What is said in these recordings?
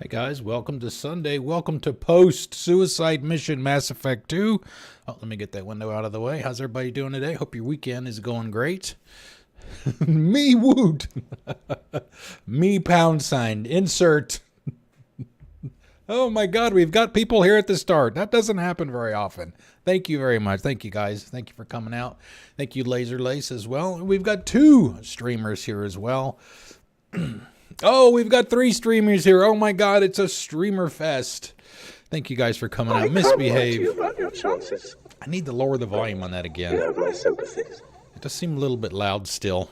Hey guys, welcome to Sunday. Welcome to post-suicide mission Mass Effect 2. Oh, let me get that window out of the way. How's everybody doing today? Hope your weekend is going great. Me woot. Me pound sign. Insert. Oh my god, we've got people here at the start. That doesn't happen very often. Thank you very much. Thank you guys. Thank you for coming out. Thank you Laser Lace as well. We've got 2 streamers here as well. Oh, we've got 3 streamers here. Oh my god, it's a streamer fest. Thank you guys for coming out. Misbehave. I need to lower the volume on that again. You have my sympathies. It does seem a little bit loud still.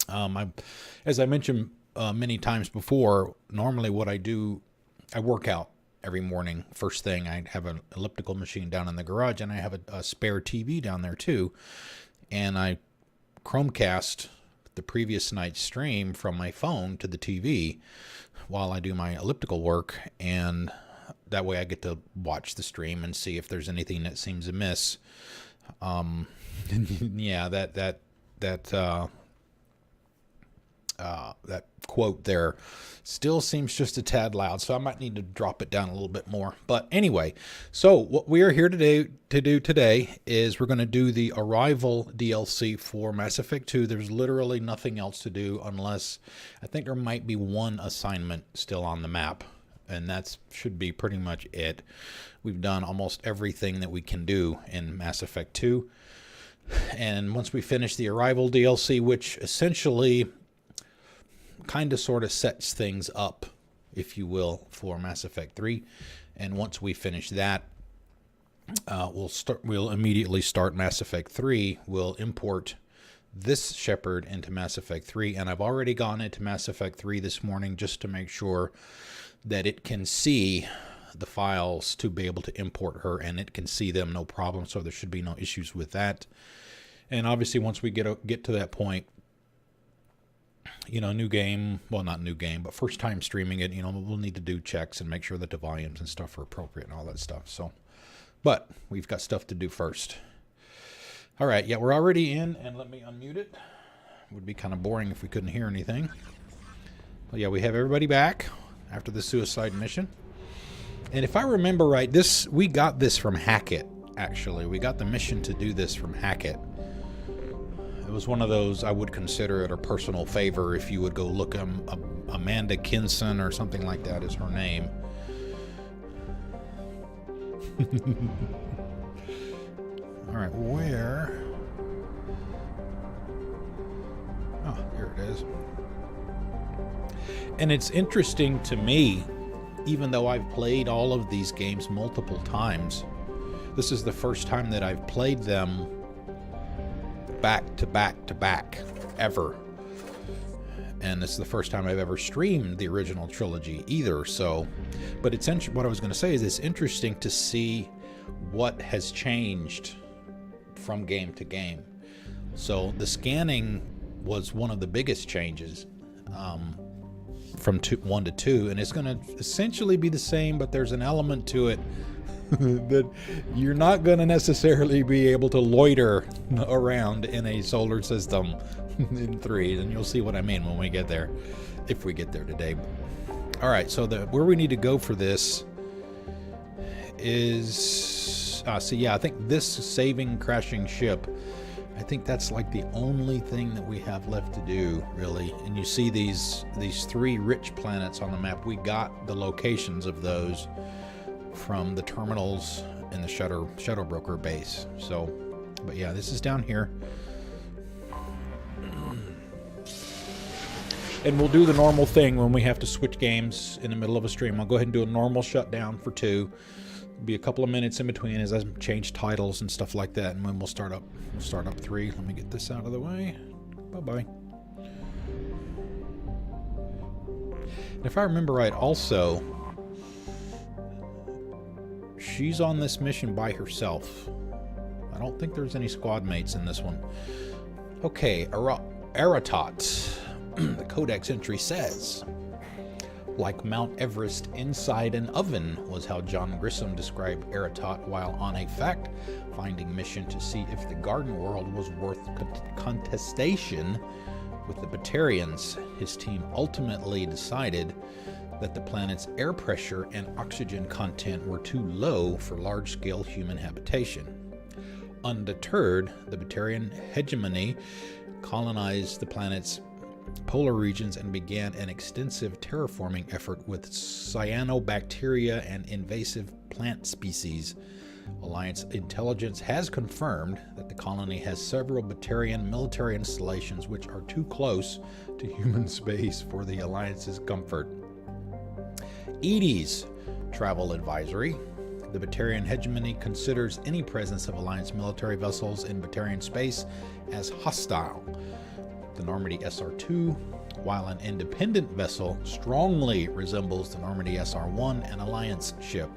As I mentioned many times before, normally what I do, I work out every morning. First thing, I have an elliptical machine down in the garage, and I have a spare TV down there too. And I Chromecast the previous night's stream from my phone to the TV while I do my elliptical work, and that way I get to watch the stream and see if there's anything that seems amiss. Yeah, that quote there still seems just a tad loud, so I might need to drop it down a little bit more. But anyway, so what we are here to do today is we're going to do the Arrival DLC for Mass Effect 2. There's literally nothing else to do unless I think there might be one assignment still on the map, and that should be pretty much it. We've done almost everything that we can do in Mass Effect 2. And once we finish the Arrival DLC, which essentially kind of sort of sets things up, if you will, for Mass Effect 3. And once we finish that, we'll immediately start Mass Effect 3. We'll import this Shepard into Mass Effect 3, and I've already gone into Mass Effect 3 this morning just to make sure that it can see the files to be able to import her, and it can see them no problem, so there should be no issues with that. And obviously once we get to that point, you know, new game, well, not new game, but first time streaming it, you know, we'll need to do checks and make sure that the volumes and stuff are appropriate and all that stuff. So, but we've got stuff to do first. All right, yeah, we're already in, and let me unmute it. It would be kind of boring if we couldn't hear anything. But yeah, we have everybody back after the suicide mission. And if I remember right, we got this from Hackett, actually. We got the mission to do this from Hackett. It was one of those, I would consider it a personal favor if you would go look Amanda Kinson or something like that is her name. All right, where? Oh, here it is. And it's interesting to me, even though I've played all of these games multiple times, this is the first time that I've played them back to back to back ever, and it's the first time I've ever streamed the original trilogy either. So, but it's what I was going to say is it's interesting to see what has changed from game to game. So the scanning was one of the biggest changes from 1 to 2, and it's going to essentially be the same, but there's an element to it that you're not going to necessarily be able to loiter around in a solar system in 3, and you'll see what I mean when we get there, if we get there today. All right, so where we need to go for this is so yeah, I think this saving crashing ship, I think that's like the only thing that we have left to do, really. And you see these 3 rich planets on the map. We got the locations of those from the terminals in the Shadow Broker base. So, but yeah, this is down here. And we'll do the normal thing when we have to switch games in the middle of a stream. I'll go ahead and do a normal shutdown for 2. Be a couple of minutes in between as I change titles and stuff like that, and then we'll start up 3. Let me get this out of the way. Bye-bye. And if I remember right, also, she's on this mission by herself. I don't think there's any squad mates in this one. Okay, Aratot. The codex entry says, like Mount Everest inside an oven was how John Grissom described Aratot while on a fact-finding mission to see if the Garden World was worth contestation with the Batarians. His team ultimately decided that the planet's air pressure and oxygen content were too low for large-scale human habitation. Undeterred, the Batarian hegemony colonized the planet's polar regions and began an extensive terraforming effort with cyanobacteria and invasive plant species. Alliance intelligence has confirmed that the colony has several Batarian military installations which are too close to human space for the Alliance's comfort. EDI's travel advisory. The Batarian hegemony considers any presence of Alliance military vessels in Batarian space as hostile. The Normandy SR-2, while an independent vessel, strongly resembles the Normandy SR-1, an Alliance ship.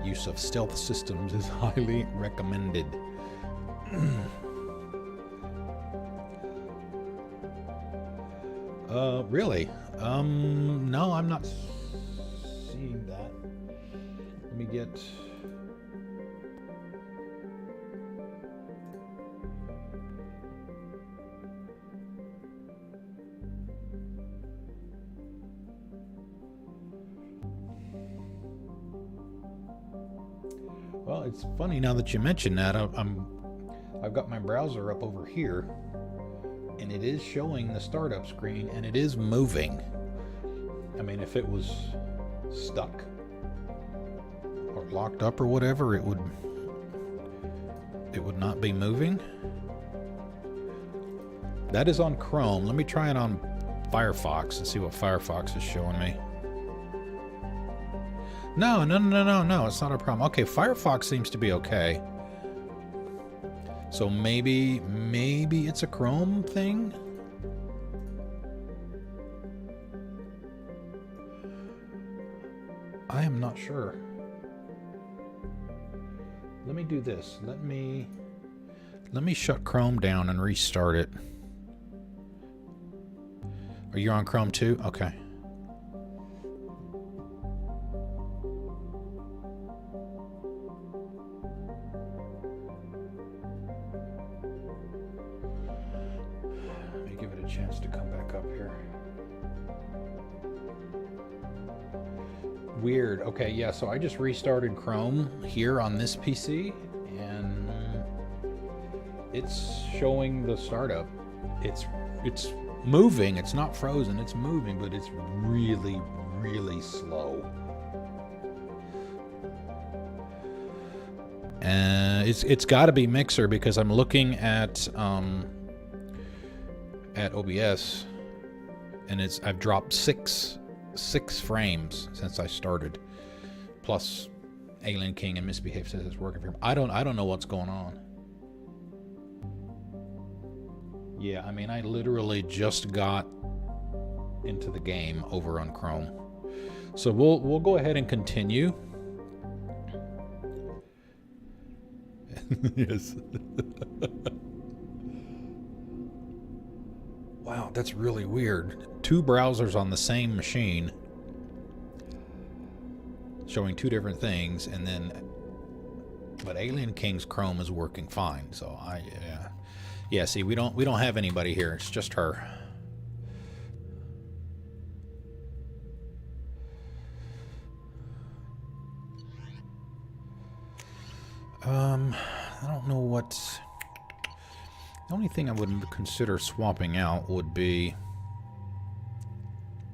Use of stealth systems is highly recommended. Really? No, I'm not seeing that. Let me get... Well, it's funny now that you mention that. I've got my browser up over here, and it is showing the startup screen, and it is moving. I mean, if it was stuck or locked up or whatever, it would not be moving. That is on Chrome. Let me try it on Firefox and see what Firefox is showing me. No, it's not a problem. Okay, Firefox seems to be okay. So maybe it's a Chrome thing? I am not sure. Let me do this. Let me shut Chrome down and restart it. Are you on Chrome too? Okay. Chance to come back up here. Weird. Okay, yeah, so I just restarted Chrome here on this PC, and it's showing the startup. It's moving. It's not frozen. It's moving, but it's really, really slow. It's got to be Mixer because I'm looking at OBS, and I've dropped six frames since I started. Plus, Alien King and Misbehave says it's working for him. I don't know what's going on. Yeah, I mean, I literally just got into the game over on Chrome. So we'll go ahead and continue. Yes. Wow, that's really weird. Two browsers on the same machine showing two different things, and then but Alien King's Chrome is working fine. So yeah, see, we don't have anybody here. It's just her. I don't know what. The only thing I would consider swapping out would be,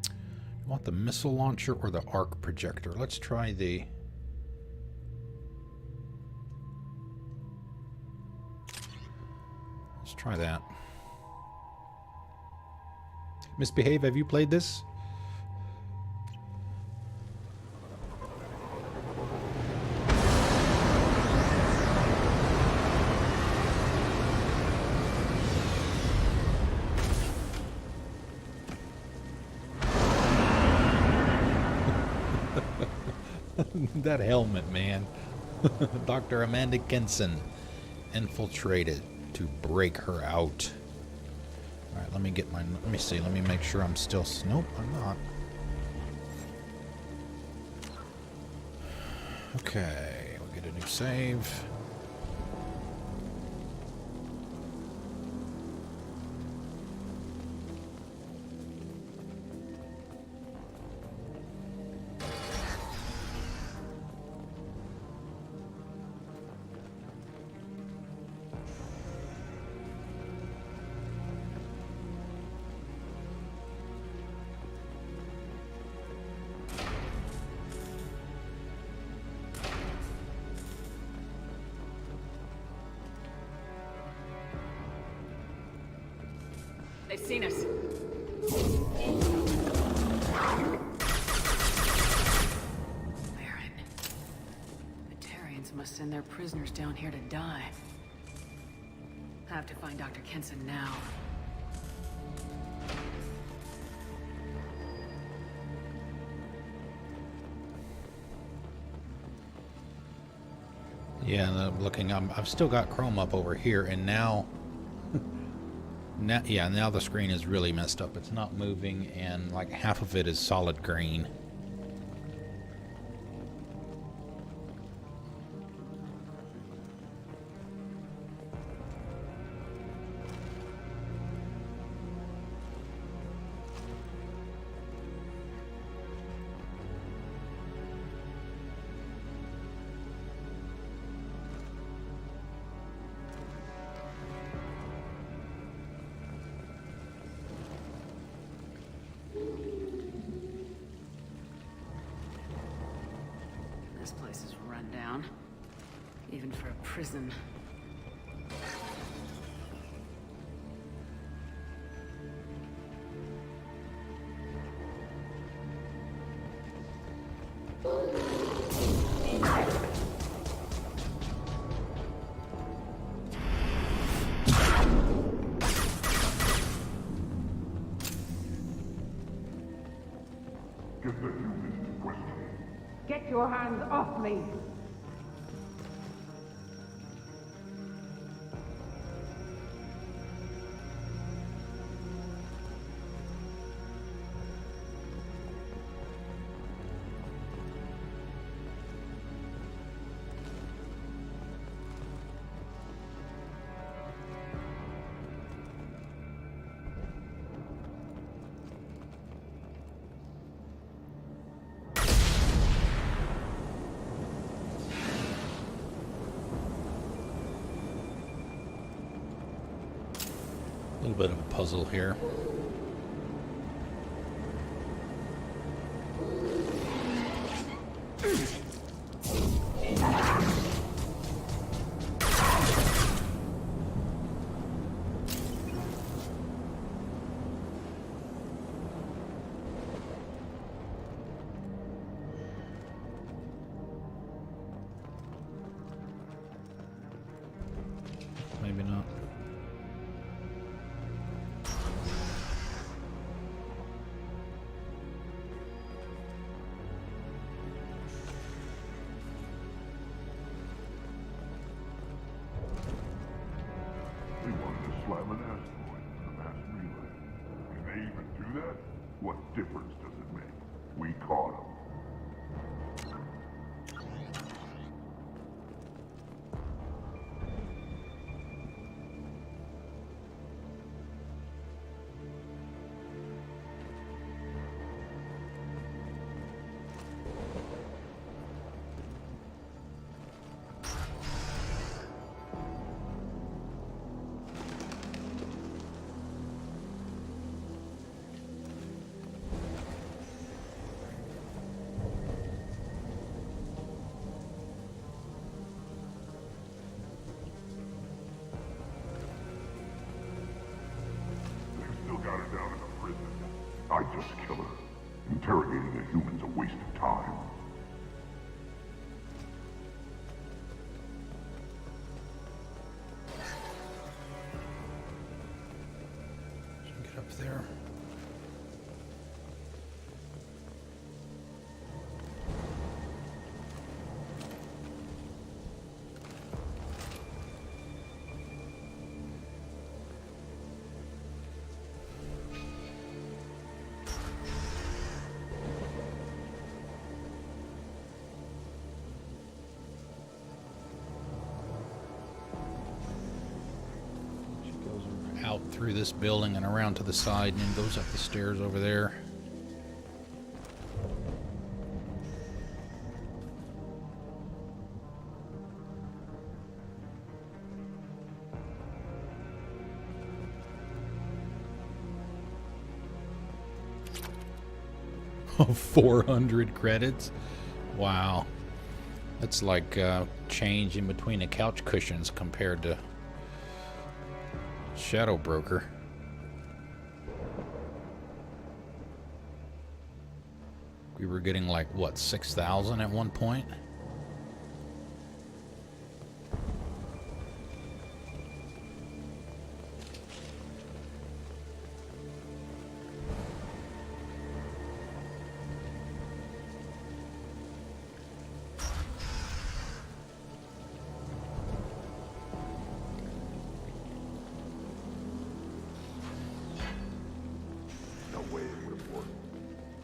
you want the missile launcher or the arc projector? Let's try the... Let's try that. Misbehave, have you played this? That helmet, man. Dr. Amanda Kinson infiltrated to break her out. Alright, let me get my... Let me see. Let me make sure I'm still... Nope, I'm not. Okay, we'll get a new save. They've seen us. Baron. The Tarians must send their prisoners down here to die. I have to find Dr. Kenson now. Yeah, looking, I've still got Chrome up over here, and now, now the screen is really messed up. It's not moving, and like half of it is solid green. This place is run down. Even for a prison. Get your hands off me! A little bit of a puzzle here. Maybe not. They wanted to slam an asteroid in the mass relay. Can they even do that? What difference does it make? We caught them. Got her down in a prison. I'd just kill her. Interrogating a human's a waste of time. Get up there. Out through this building and around to the side, and then goes up the stairs over there. Oh, 400 credits? Wow. That's like change in between the couch cushions compared to Shadow Broker. We were getting like, what, 6,000 at one point? No way it would have worked.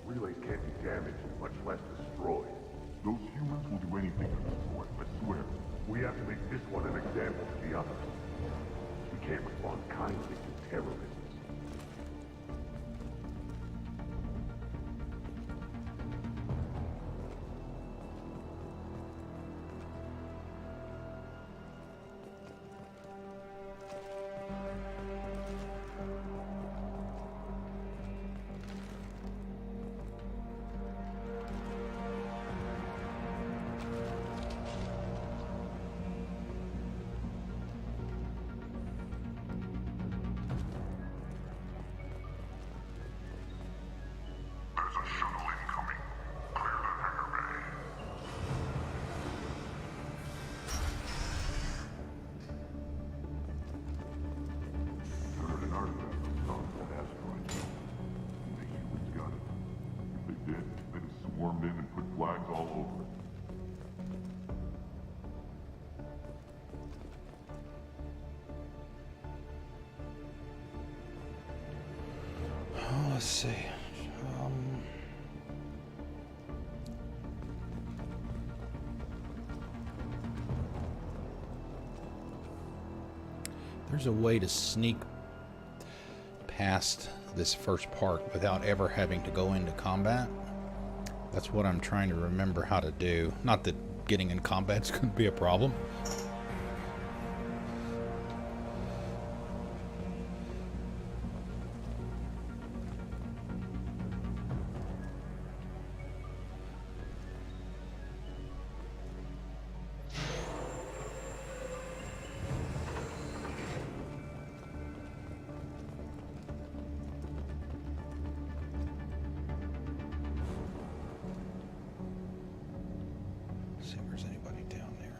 Relays can't be damaged, much less destroyed. Those humans will do anything to destroy it, I swear. We have to make this one an example to the others. We can't respond kindly to terrorists. There's a shuttle incoming. Clear the hangar bay. Heard an artifact from some of that asteroid belt. The humans got it. If they did, they'd have swarmed in and put flags all over it. Oh, let's see. There's a way to sneak past this first part without ever having to go into combat. That's what I'm trying to remember how to do. Not that getting in combat's going to be a problem. See if there's anybody down there.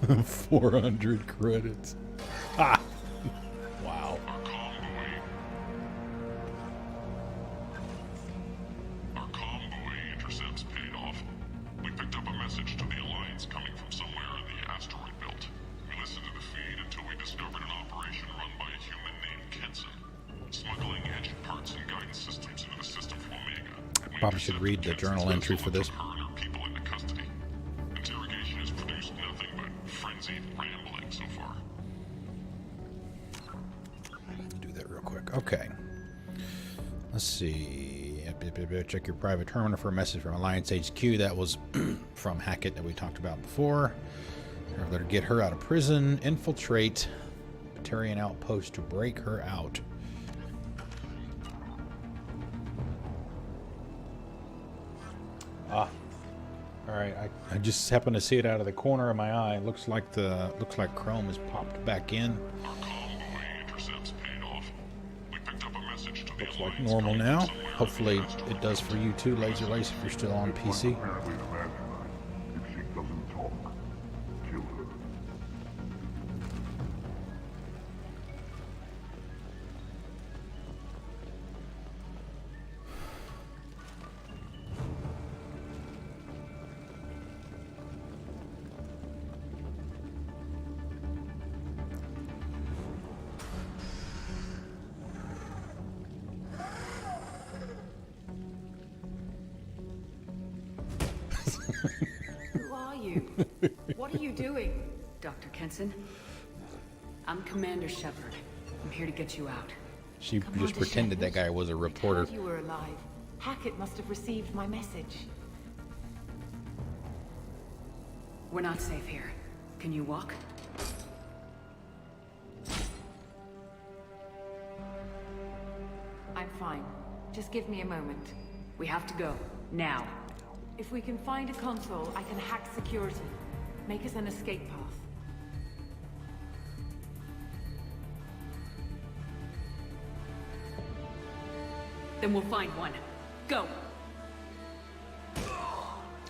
$400 credits. Ah! Wow. Our convoy intercepts paid off. We picked up a message to the Alliance coming from somewhere in the asteroid belt. We listened to the feed until we discovered an operation run by a human named Kenson, smuggling engine parts and guidance systems into the system from Omega. We Probably should read the intercepted journal entry for this. her and her people into custody. Interrogation has produced nothing but frenzied rambling so far. Do that real quick. Okay. Let's see. Check your private terminal for a message from Alliance HQ. That was from Hackett that we talked about before. Better get her out of prison. Infiltrate Batarian outpost to break her out. Ah. All right. I just happened to see it out of the corner of my eye. Looks like Chrome has popped back in. Our convoy intercepts paid off. We picked up a message to the Looks like Alliance normal coming now. from somewhere in Hopefully the asteroid it does for you too, Laser Lace, if you're still on PC. Apparently the Mastermind. If she doesn't talk, kill her. Who are you? What are you doing? Dr. Kenson? I'm Commander Shepard. I'm here to get you out. She Come on just to pretended that Shepard. guy was a I reporter. thought you were alive. Hackett must have received my message. We're not safe here. Can you walk? I'm fine. Just give me a moment. We have to go. Now. If we can find a console, I can hack security. Make us an escape path. Then we'll find one. Go!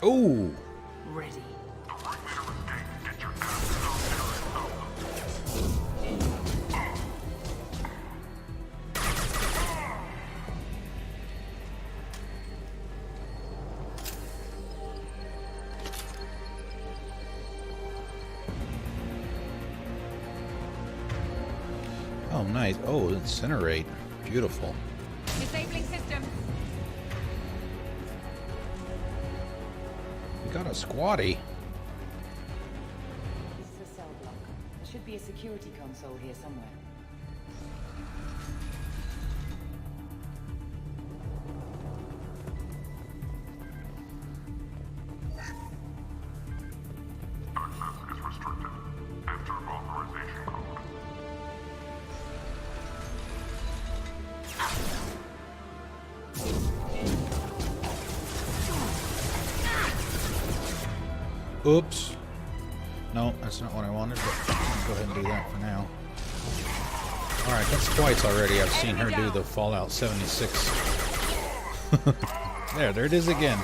Oh! Ready. Oh, nice. Oh, incinerate. Beautiful. Disabling system. We got a squatty. This is a cell block. There should be a security console here somewhere. Access is restricted. Enter authorization code. Oops. No, that's not what I wanted, but I'll go ahead and do that for now. Alright, that's twice already I've seen her do the Fallout 76. There it is again.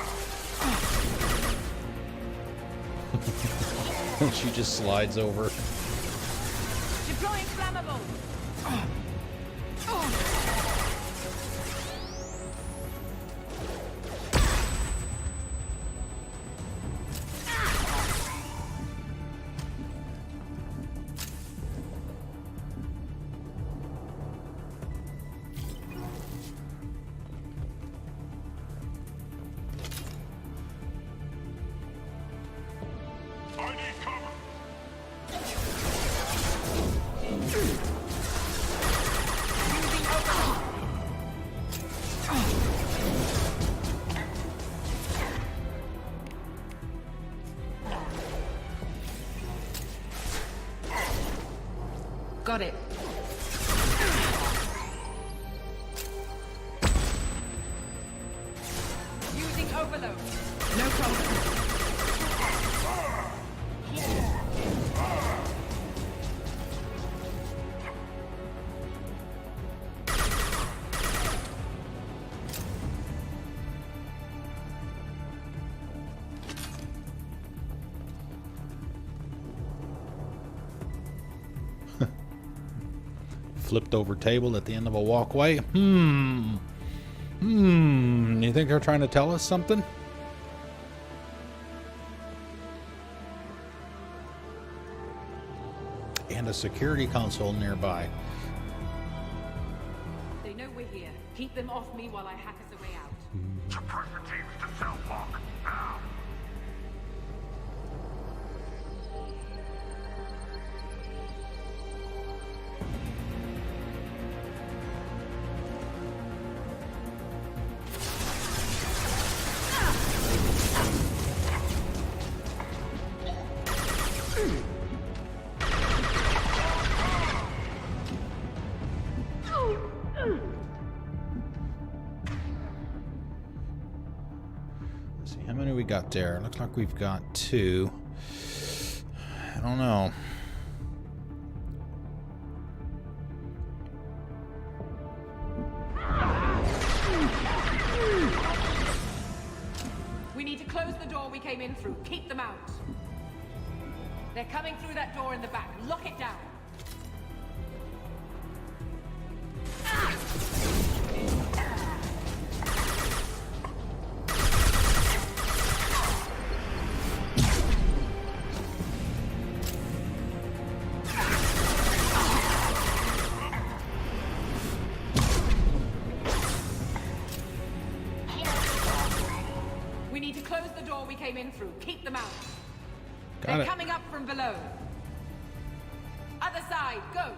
She just slides over. Deploying flammable. I need cover. Got it. Using overload. No problem. Flipped over table at the end of a walkway. You think they're trying to tell us something? And a security console nearby. They know we're here. Keep them off me while I hack us a way out. Suppressor teams to cell block. Now. Let's see, how many we got there? Looks like we've got 2. I don't know. We need to close the door we came in through. Keep them out. They're coming through that door in the back. Lock it down. We need to close the door we came in through. Keep them out. Got They're it. coming up from below. Other side, go!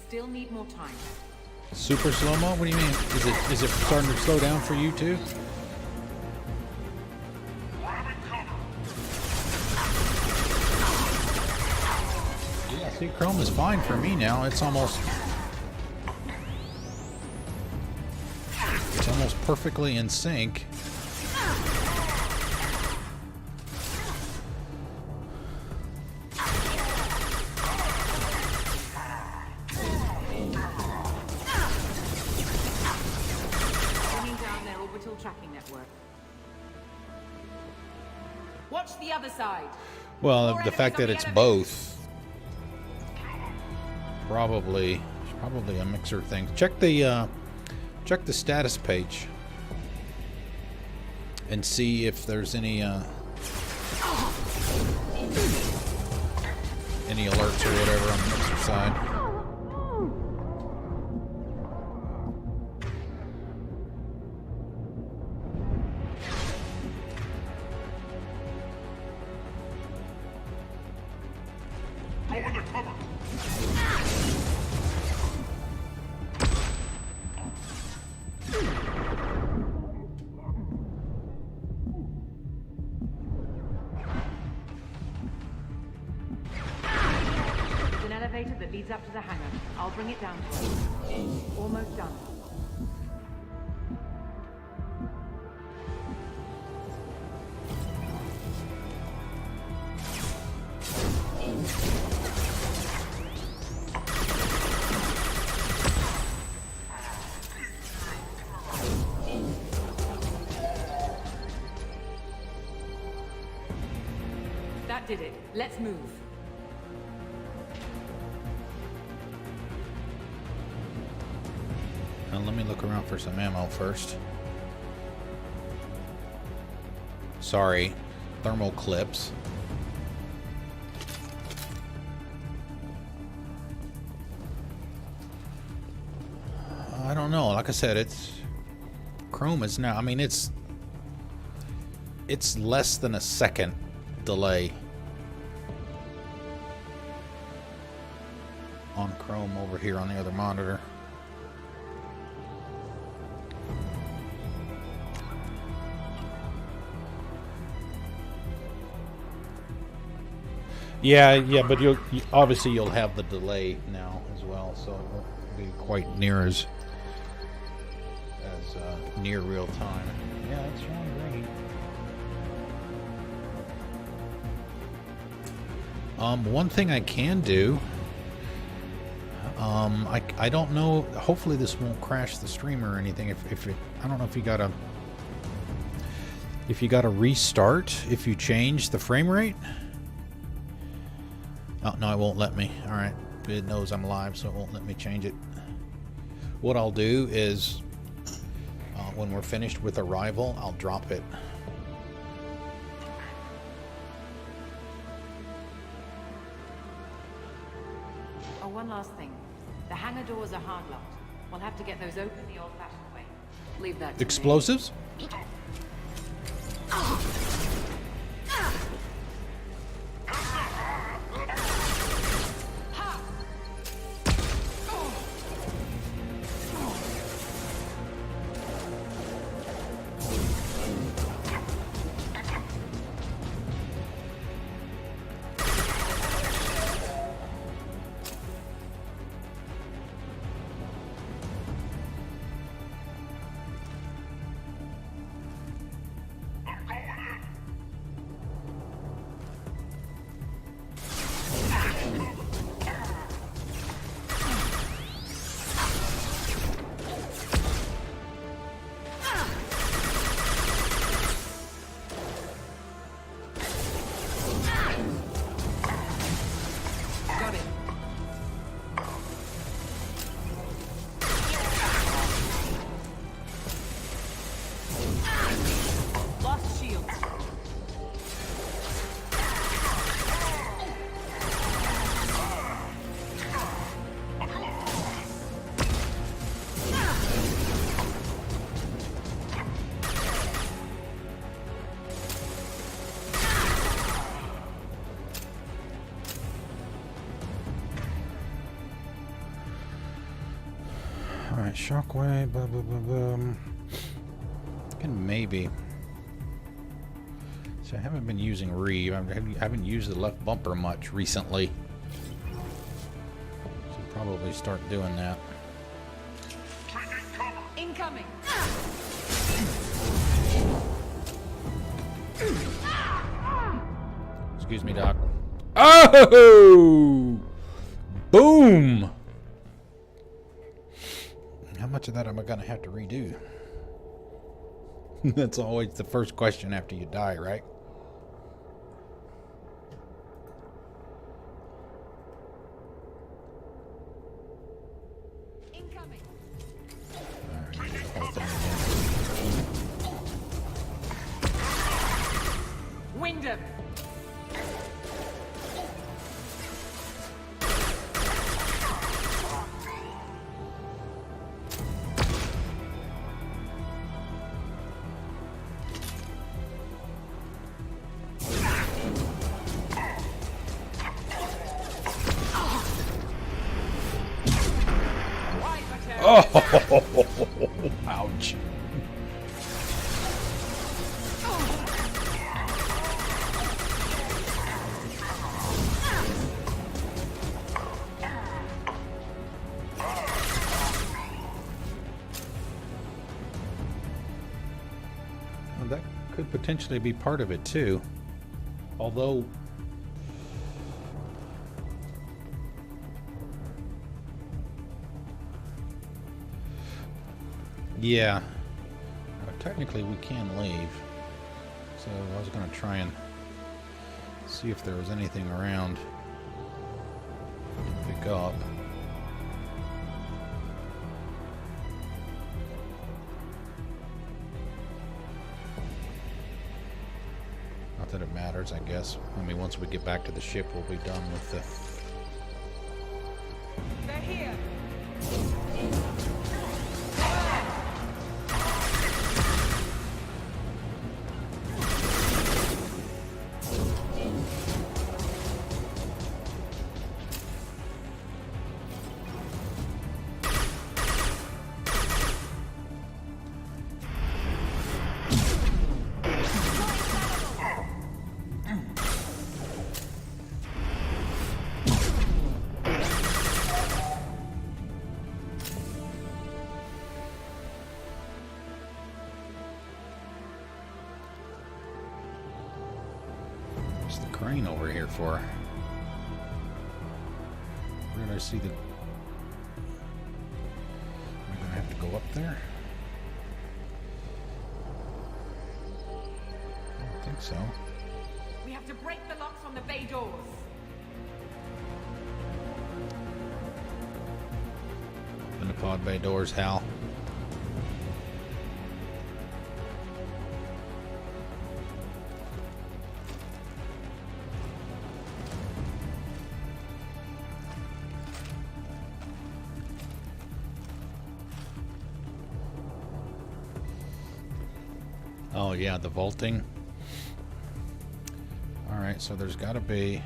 still need more time. Super slow-mo? What do you mean? Is it starting to slow down for you too? Yeah, see, Chrome is fine for me now. It's almost perfectly in sync. Bringing down their orbital tracking network. Watch the other side. Well, More the fact that enemies it's on the enemy. both, probably a mixer thing. Check the status page and see if there's any alerts or whatever on the mixer side. Go into cover! There's an elevator that leads up to the hangar. I'll bring it down to you. Almost done. That did it. Let's move. Now let me look around for some ammo first. Sorry, thermal clips. I don't know. Like I said, it's Chrome is now. I mean, it's less than a second delay on Chrome over here on the other monitor. Yeah, but obviously you'll have the delay now as well, so it won't be quite near as near real time. Yeah, it's showing great. One thing I can do, I don't know. Hopefully this won't crash the stream or anything. If it, I don't know if you gotta restart if you change the frame rate. Oh, no, it won't let me. All right, it knows I'm live, so it won't let me change it. What I'll do is, when we're finished with Arrival, I'll drop it. Oh, one last thing. The hangar doors are hard locked. We'll have to get those open the old-fashioned way. Leave that to me. Explosives? Alright, shockwave, blah, blah, blah, blah. Can maybe. So I haven't been using Reeve. I haven't used the left bumper much recently. Should probably start doing that. Incoming! Excuse me, Doc. Oh! Boom! How much of that am I going to have to redo? That's always the first question after you die, right? Incoming! Alright, the whole thing again. Wyndham! Oh! Ouch. Well, that could potentially be part of it too. Although yeah, technically we can leave. So I was going to try and see if there was anything around to pick up. Not that it matters, I guess. I mean, once we get back to the ship, we'll be done with the... They're here! What's the crane over here for? Where did I see the... Am I going to have to go up there? I don't think so. We have to break the locks on the bay doors. Open the pod bay doors, Hal. Oh yeah, the vaulting. Alright, so there's gotta be...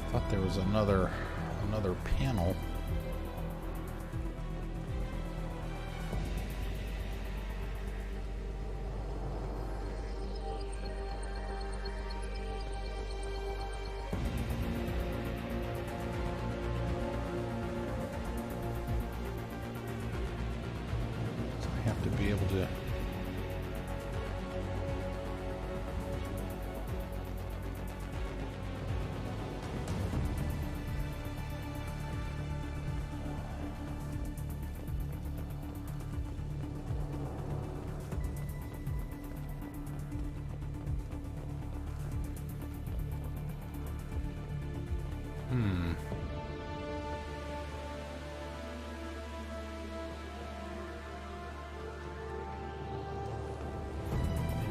I thought there was another panel. Have to be able to...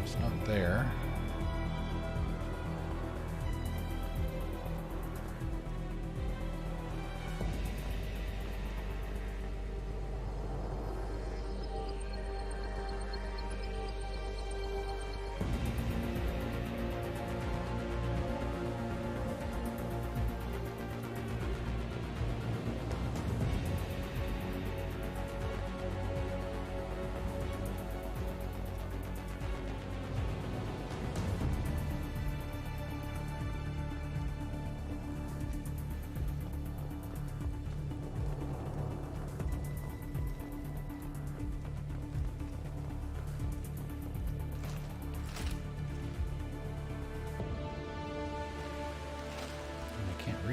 It's not there.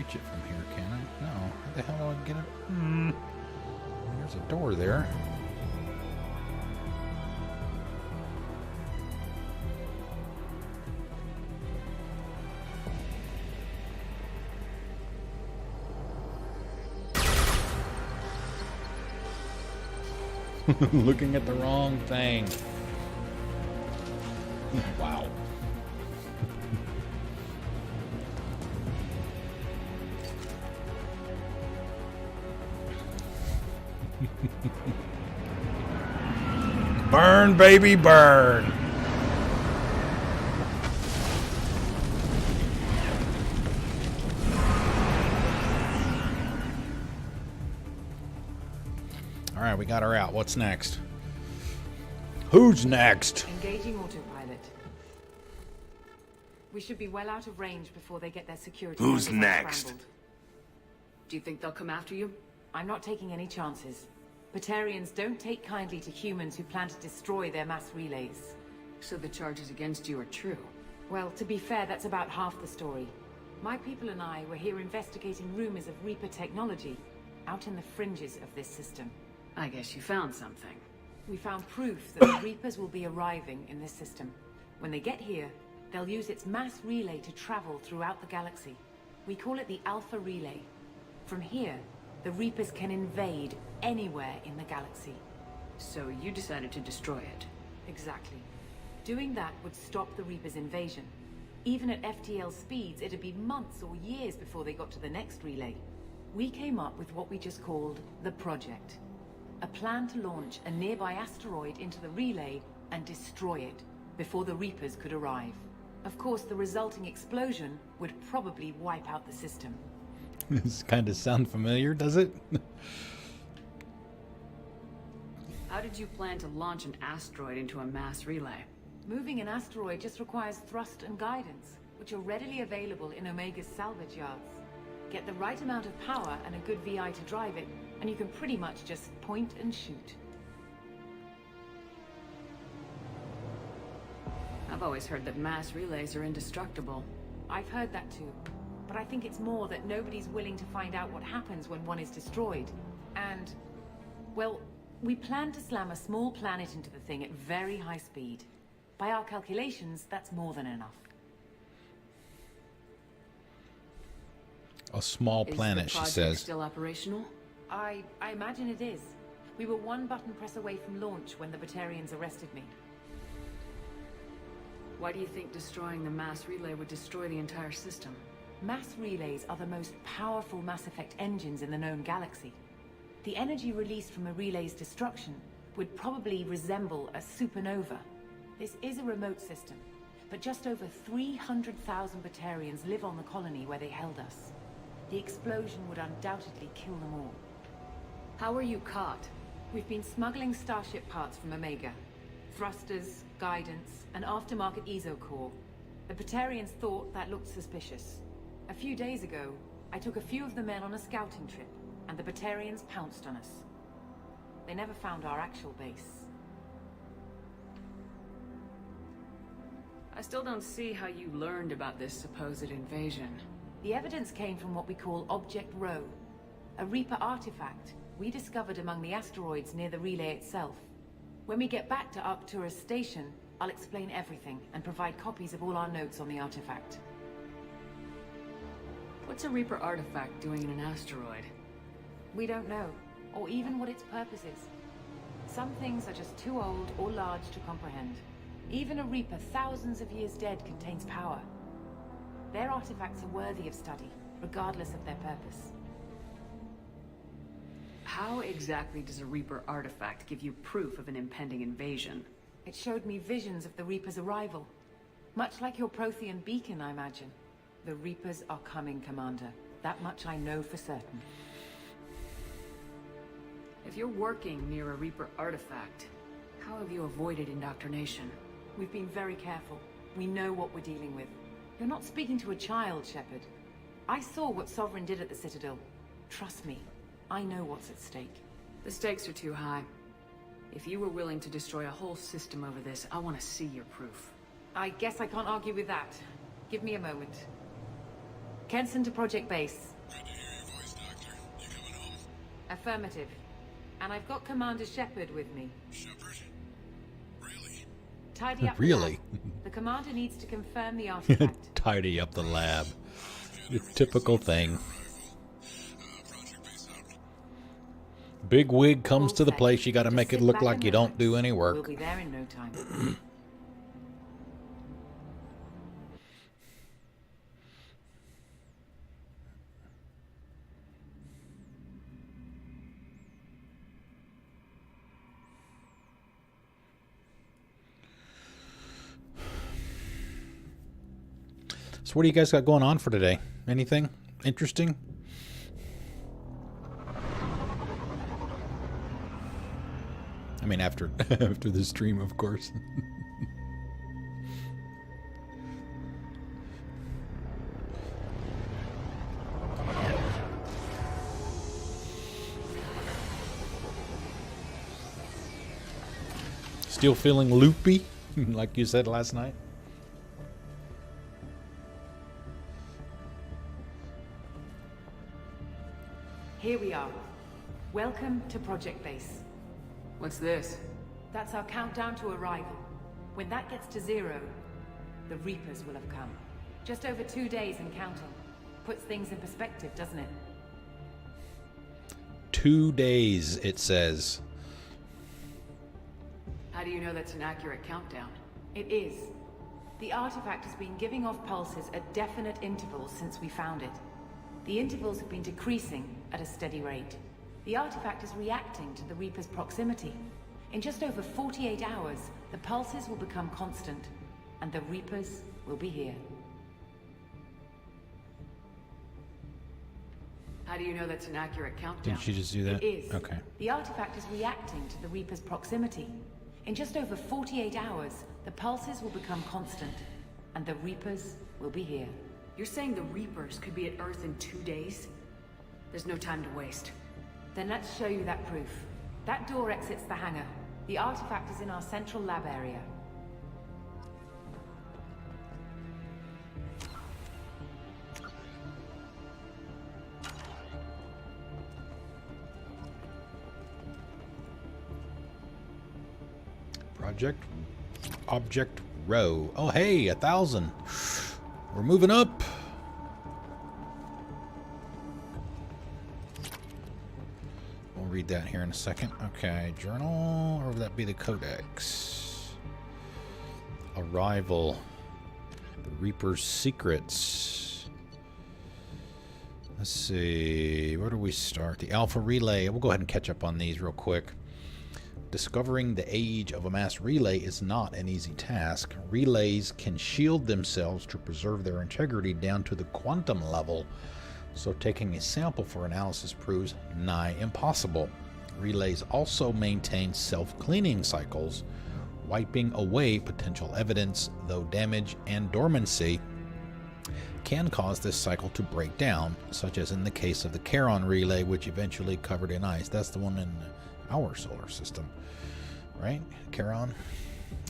reach it from here, can I? No. How the hell do I get it? There's a door there. Looking at the wrong thing. Wow. Burn, baby, burn. All right, we got her out. What's next? Who's next? Engaging autopilot. We should be well out of range before they get their security. Who's members next? unscrambled. Do you think they'll come after you? I'm not taking any chances. Batarians don't take kindly to humans who plan to destroy their mass relays. So the charges against you are true. Well, to be fair, that's about half the story. My people and I were here investigating rumors of Reaper technology out in the fringes of this system. I guess you found something. We found proof that the Reapers will be arriving in this system. When they get here, they'll use its mass relay to travel throughout the galaxy. We call it the Alpha Relay. From here, the Reapers can invade anywhere in the galaxy. So you decided to destroy it. Exactly. Doing that would stop the Reapers' invasion. Even at FTL speeds, it'd be months or years before they got to the next relay. We came up with what we just called the Project. A plan to launch a nearby asteroid into the relay and destroy it before the Reapers could arrive. Of course, the resulting explosion would probably wipe out the system. This kind of sound familiar, does it? How did you plan to launch an asteroid into a mass relay? Moving an asteroid just requires thrust and guidance, which are readily available in Omega's salvage yards. Get the right amount of power and a good VI to drive it, and you can pretty much just point and shoot. I've always heard that mass relays are indestructible. I've heard that too, but I think it's more that nobody's willing to find out what happens when one is destroyed. And, well, we plan to slam a small planet into the thing at very high speed. By our calculations, that's more than enough. A small planet, Is she the project says. still operational? I imagine it is. We were one button press away from launch when the Batarians arrested me. Why do you think destroying the mass relay would destroy the entire system? Mass relays are the most powerful Mass Effect engines in the known galaxy. The energy released from a relay's destruction would probably resemble a supernova. This is a remote system, but just over 300,000 Batarians live on the colony where they held us. The explosion would undoubtedly kill them all. How were you caught? We've been smuggling Starship parts from Omega. Thrusters, guidance, and aftermarket EZO core. The Batarians thought that looked suspicious. A few days ago, I took a few of the men on a scouting trip, and the Batarians pounced on us. They never found our actual base. I still don't see how you learned about this supposed invasion. The evidence came from what we call Object Rho, a Reaper artifact we discovered among the asteroids near the relay itself. When we get back to Arcturus Station, I'll explain everything and provide copies of all our notes on the artifact. What's a Reaper artifact doing in an asteroid? We don't know, or even what its purpose is. Some things are just too old or large to comprehend. Even a Reaper thousands of years dead contains power. Their artifacts are worthy of study, regardless of their purpose. How exactly does a Reaper artifact give you proof of an impending invasion? It showed me visions of the Reaper's arrival. Much like your Prothean beacon, I imagine. The Reapers are coming, Commander. That much I know for certain. If you're working near a Reaper artifact, how have you avoided indoctrination? We've been very careful. We know what we're dealing with. You're not speaking to a child, Shepard. I saw what Sovereign did at the Citadel. Trust me, I know what's at stake. The stakes are too high. If you were willing to destroy a whole system over this, I want to see your proof. I guess I can't argue with that. Give me a moment. Kenson to Project Base. Affirmative. And I've got Commander Shepard with me. Shepard? Really? Tidy up the Really? lab. The commander needs to confirm the artifact. Tidy up the lab. Your typical thing. Project base out. Big wig comes All to the set. place. You got to Just make it sit look back like and you don't relax. do any We'll work. be there in no time. So what do you guys got going on for today? Anything interesting? I mean, after after the stream, of course. Still feeling loopy, like you said last night? Here we are. Welcome to Project Base. What's this? That's our countdown to arrival. When that gets to 0, the Reapers will have come. Just over 2 days and counting. Puts things in perspective, doesn't it? 2 days, it says. How do you know that's an accurate countdown? It is. The artifact has been giving off pulses at definite intervals since we found it. The intervals have been decreasing at a steady rate. The artifact is reacting to the Reaper's proximity. In just over 48 hours, the pulses will become constant, and the Reapers will be here. How do you know that's an accurate countdown? Didn't she just do that? It is. Okay. The artifact is reacting to the Reaper's proximity. In just over 48 hours, the pulses will become constant, and the Reapers will be here. You're saying the Reapers could be at Earth in 2 days? There's no time to waste. Then let's show you that proof. That door exits the hangar. The artifact is in our central lab area. Object row. Oh, hey, 1,000. We're moving up. We'll read that here in a second. Okay, journal, or would that be the codex? Arrival. The Reaper's secrets. Let's see. Where do we start? The Alpha Relay. We'll go ahead and catch up on these real quick. Discovering the age of a mass relay is not an easy task. Relays can shield themselves to preserve their integrity down to the quantum level, so taking a sample for analysis proves nigh impossible. Relays also maintain self-cleaning cycles, wiping away potential evidence, though damage and dormancy can cause this cycle to break down, such as in the case of the Charon relay, which eventually covered in ice. That's the one in our solar system, right? Charon,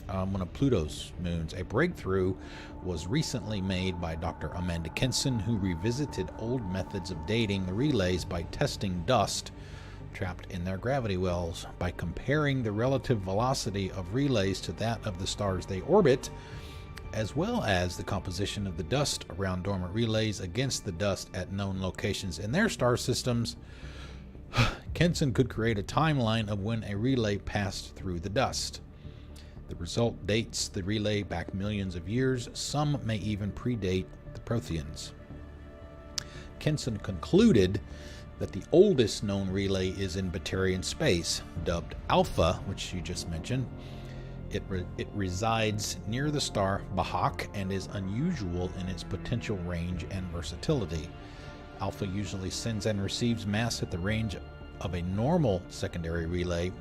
one of Pluto's moons. A breakthrough was recently made by Dr. Amanda Kenson, who revisited old methods of dating the relays by testing dust trapped in their gravity wells. By comparing the relative velocity of relays to that of the stars they orbit, as well as the composition of the dust around dormant relays against the dust at known locations in their star systems, Kenson could create a timeline of when a relay passed through the dust. The result dates the relay back millions of years. Some may even predate the Protheans. Kenson concluded that the oldest known relay is in Batarian space, dubbed Alpha, which you just mentioned. It resides near the star Bahak and is unusual in its potential range and versatility. Alpha usually sends and receives mass at the range of a normal secondary relay,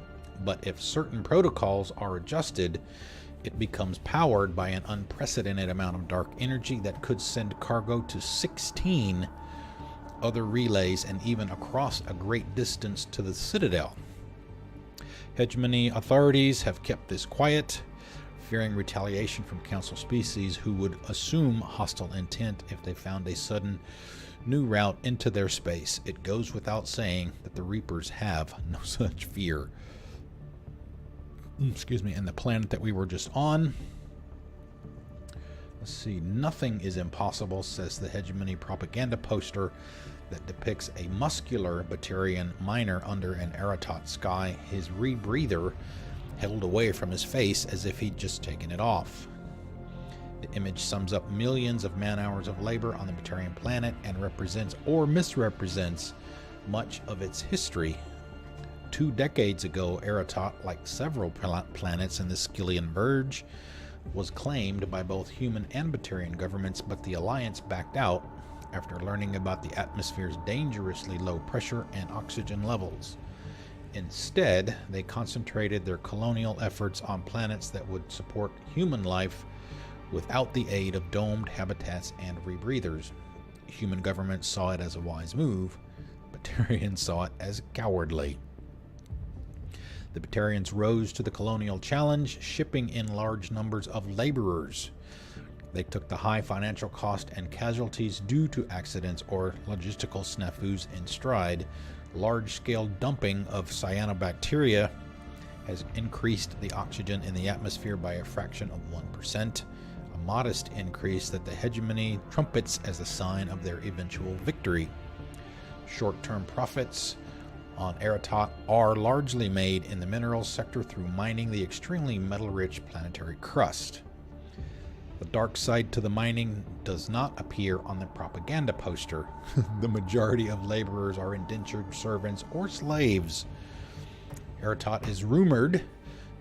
but if certain protocols are adjusted, it becomes powered by an unprecedented amount of dark energy that could send cargo to 16 other relays and even across a great distance to the Citadel. Hegemony authorities have kept this quiet. fearing retaliation from Council species who would assume hostile intent if they found a sudden new route into their space. It goes without saying that the Reapers have no such fear. Excuse me, and the planet that we were just on. Let's see, nothing is impossible, says the Hegemony propaganda poster that depicts a muscular Batarian miner under an Aratot sky, his rebreather held away from his face as if he'd just taken it off. The image sums up millions of man-hours of labor on the Batarian planet and represents or misrepresents much of its history. 2 decades ago, Aratot, like several planets in the Skyllian Verge, was claimed by both human and Batarian governments, but the Alliance backed out after learning about the atmosphere's dangerously low pressure and oxygen levels. Instead, they concentrated their colonial efforts on planets that would support human life without the aid of domed habitats and rebreathers. Human governments saw it as a wise move. Batarians saw it as cowardly. The Batarians rose to the colonial challenge, shipping in large numbers of laborers. They took the high financial cost and casualties due to accidents or logistical snafus in stride. Large-scale dumping of cyanobacteria has increased the oxygen in the atmosphere by a fraction of 1%, a modest increase that the Hegemony trumpets as a sign of their eventual victory. Short-term profits on Aratot are largely made in the minerals sector through mining the extremely metal-rich planetary crust. The dark side to the mining does not appear on the propaganda poster. The majority of laborers are indentured servants or slaves. Aratot is rumored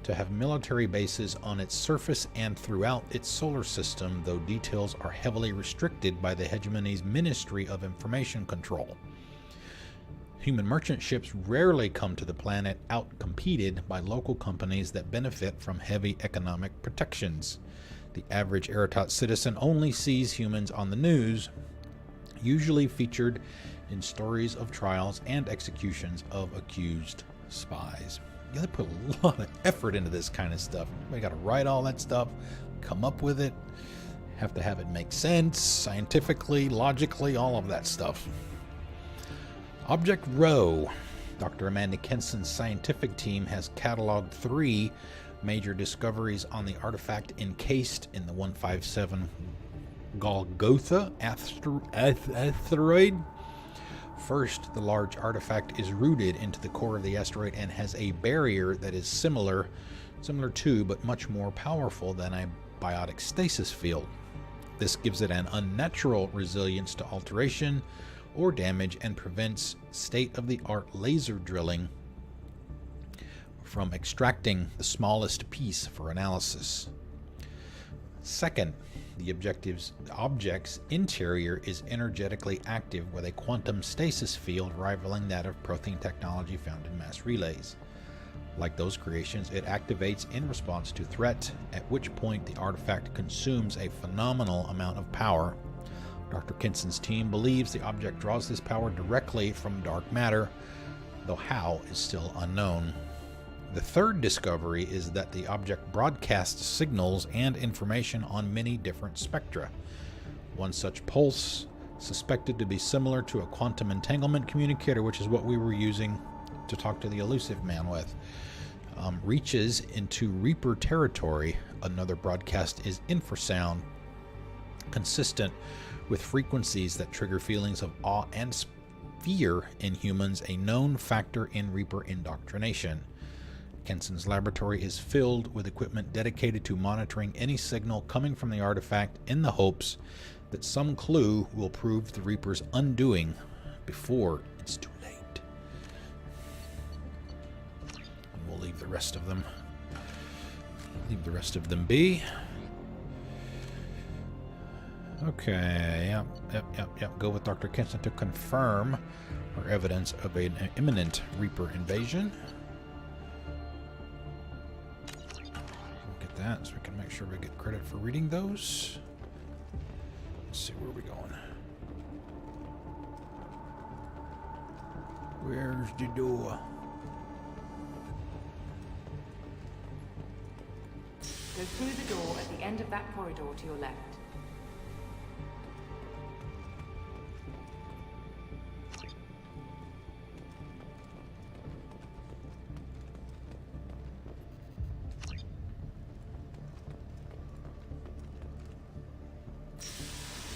to have military bases on its surface and throughout its solar system, though details are heavily restricted by the Hegemony's Ministry of Information Control. Human merchant ships rarely come to the planet, outcompeted by local companies that benefit from heavy economic protections. The average Aratot citizen only sees humans on the news, usually featured in stories of trials and executions of accused spies. You gotta put a lot of effort into this kind of stuff. You gotta write all that stuff, come up with it, have to have it make sense, scientifically, logically, all of that stuff. Object Rho. Dr. Amanda Kenson's scientific team has cataloged 3 major discoveries on the artifact encased in the 157 Golgotha asteroid. First, the large artifact is rooted into the core of the asteroid and has a barrier that is similar to but much more powerful than a biotic stasis field. This gives it an unnatural resilience to alteration or damage and prevents state-of-the-art laser drilling from extracting the smallest piece for analysis. Second, the object's interior is energetically active with a quantum stasis field rivaling that of Prothean technology found in mass relays. Like those creations, it activates in response to threat, at which point the artifact consumes a phenomenal amount of power. Dr. Kinson's team believes the object draws this power directly from dark matter, though how is still unknown. The third discovery is that the object broadcasts signals and information on many different spectra. One such pulse, suspected to be similar to a quantum entanglement communicator, which is what we were using to talk to the Elusive Man with, reaches into Reaper territory. Another broadcast is infrasound, consistent with frequencies that trigger feelings of awe and fear in humans, a known factor in Reaper indoctrination. Kenson's laboratory is filled with equipment dedicated to monitoring any signal coming from the artifact in the hopes that some clue will prove the Reaper's undoing before it's too late. And we'll leave the rest of them. Leave the rest of them be. Okay, yep. Go with Dr. Kenson to confirm our evidence of an imminent Reaper invasion. Look at that, so we can make sure we get credit for reading those. Let's see, where are we going? Where's the door? Go through the door at the end of that corridor to your left.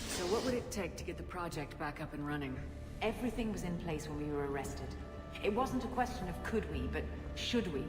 So what would it take to get the project back up and running? Everything was in place when we were arrested. It wasn't a question of could we, but should we?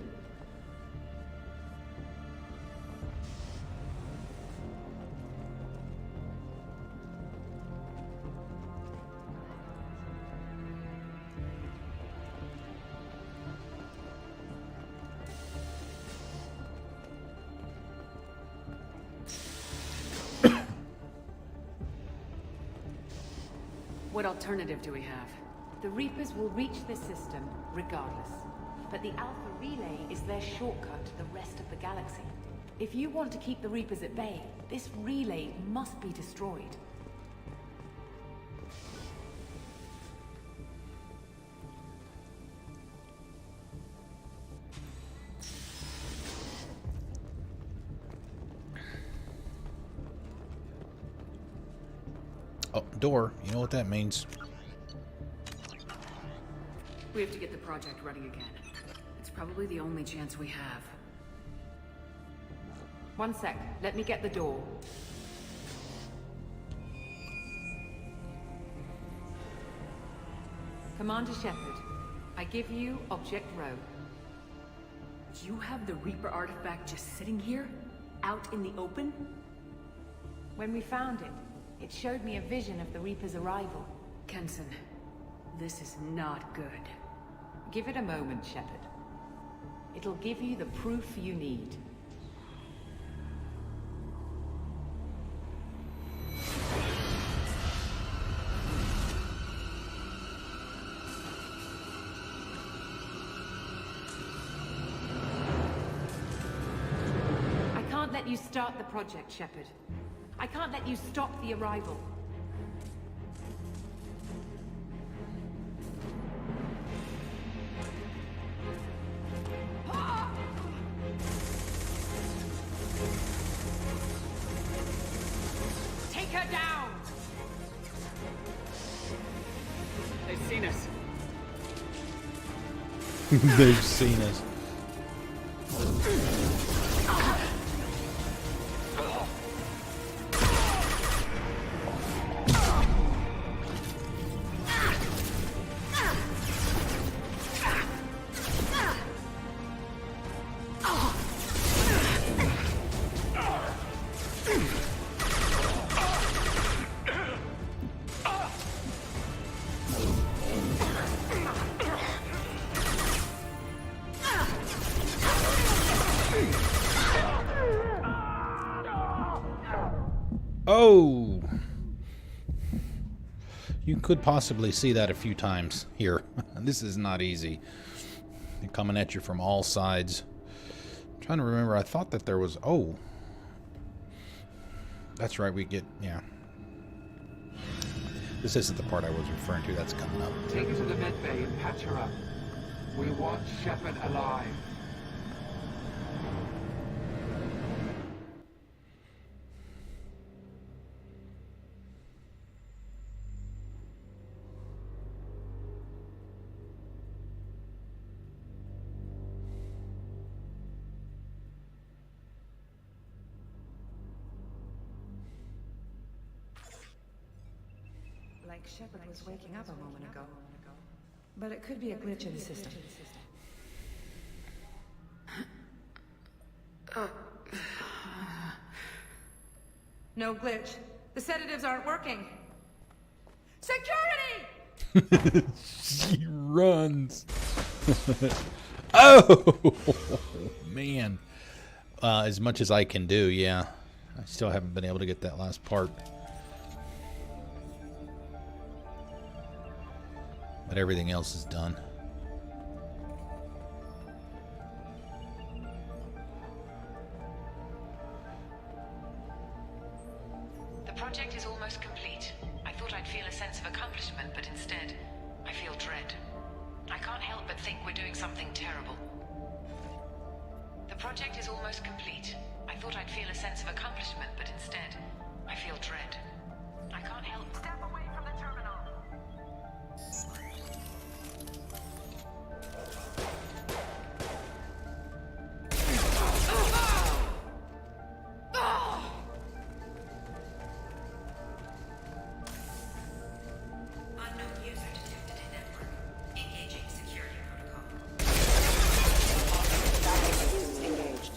What alternative do we have? The Reapers will reach this system regardless. But the Alpha Relay is their shortcut to the rest of the galaxy. If you want to keep the Reapers at bay, this relay must be destroyed. Oh, door. You know what that means. We have to get the project running again. It's probably the only chance we have. One sec. Let me get the door. Commander Shepard, I give you Object Rho. You have the Reaper artifact just sitting here? Out in the open? When we found it, it showed me a vision of the Reaper's arrival. Kenson, this is not good. Give it a moment, Shepard. It'll give you the proof you need. I can't let you start the project, Shepard. I can't let you stop the arrival. Take her down! They've seen us. They've seen us. Oh! You could possibly see that a few times here. This is not easy. They're coming at you from all sides. I'm trying to remember, I thought that there was... Oh! That's right, we get... Yeah. This isn't the part I was referring to. That's coming up. Take her to the med bay and patch her up. We want Shepard alive. Like Shepard was waking up a moment ago. But it could be a glitch in the system. No glitch. The sedatives aren't working. Security! She runs. Oh! Man. As much as I can do, yeah. I still haven't been able to get that last part. But everything else is done. The project is almost complete. I thought I'd feel a sense of accomplishment, but instead, I feel dread. I can't help but think we're doing something terrible. The project is almost complete. I thought I'd feel a sense of accomplishment, but instead, I feel dread. I can't help. Step away from the terminal. Unknown user detected in network. Engaging security protocol. Engaged.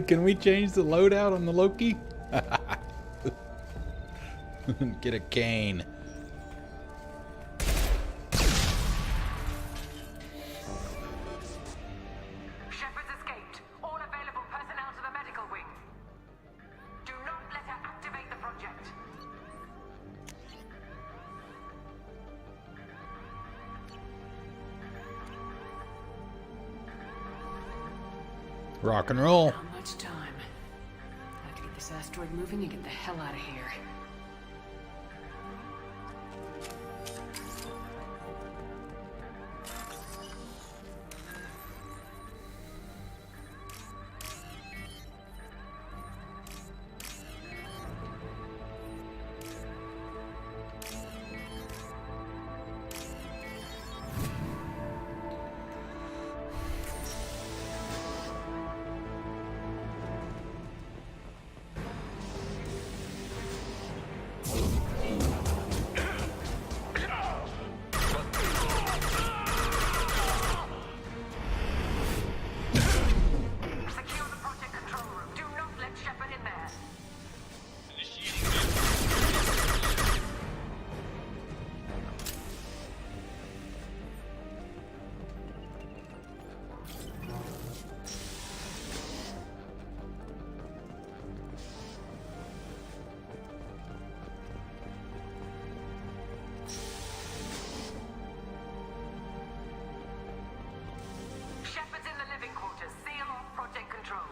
Can we change the loadout on the Loki? Get a cane. Shepard's escaped. All available personnel to the medical wing. Do not let her activate the project. Rock and roll. Not much time. I have to get this asteroid moving and get the hell out of here. Secure the project control room. Do not let Shepard in there. Shepard's in the living quarters. Seal off project control.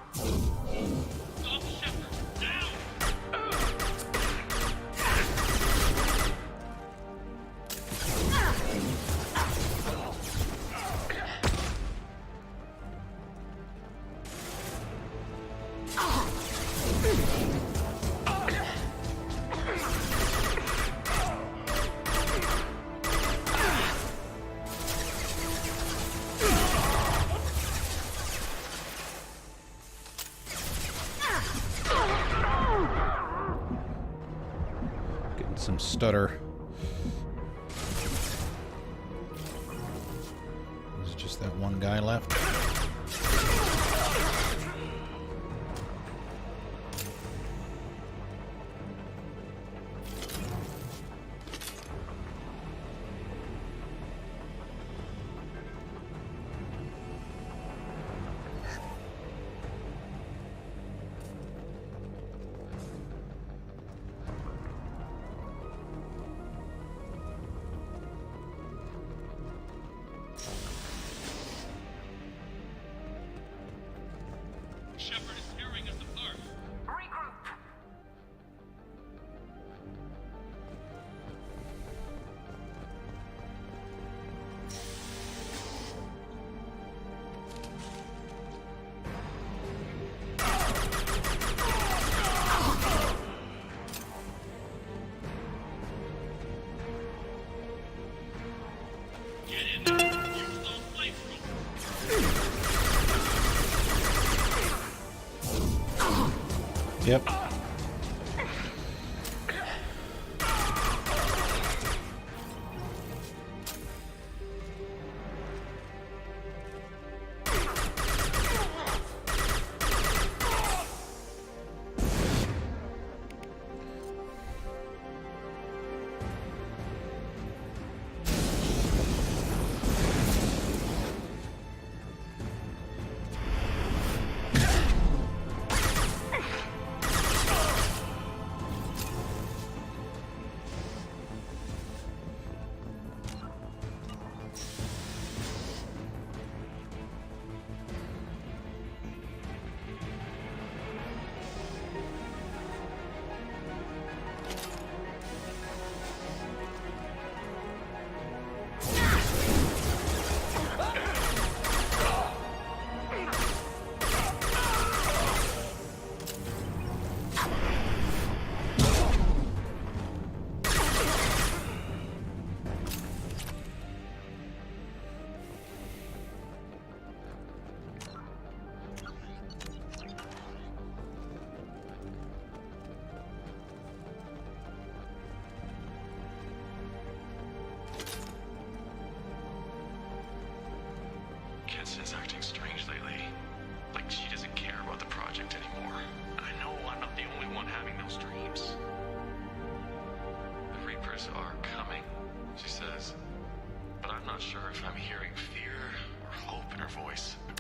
Getting some stutter. There's just that one guy left. Shepard is tearing us apart. Regroup. Get in there. Use those flamethrowers. Yep.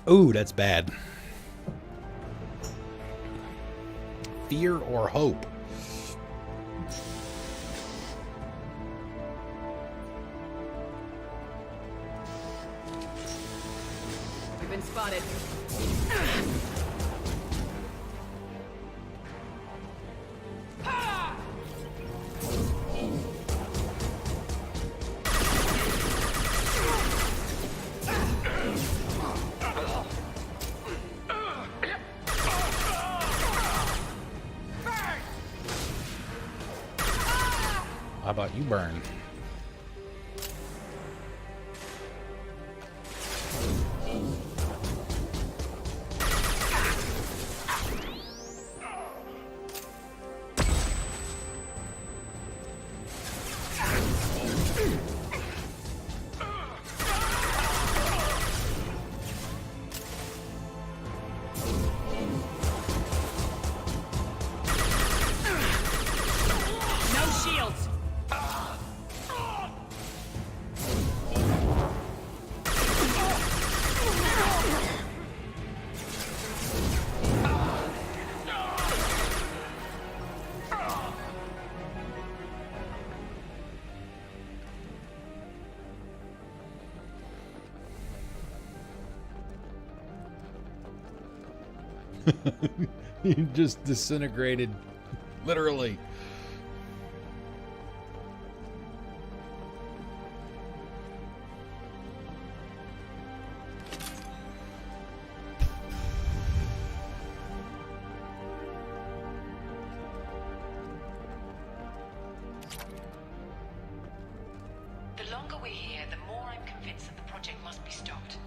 Ooh, that's bad. Fear or hope? We've been spotted. How about you burn? No shields! You just disintegrated, literally. The longer we're here, the more I'm convinced that the project must be stopped.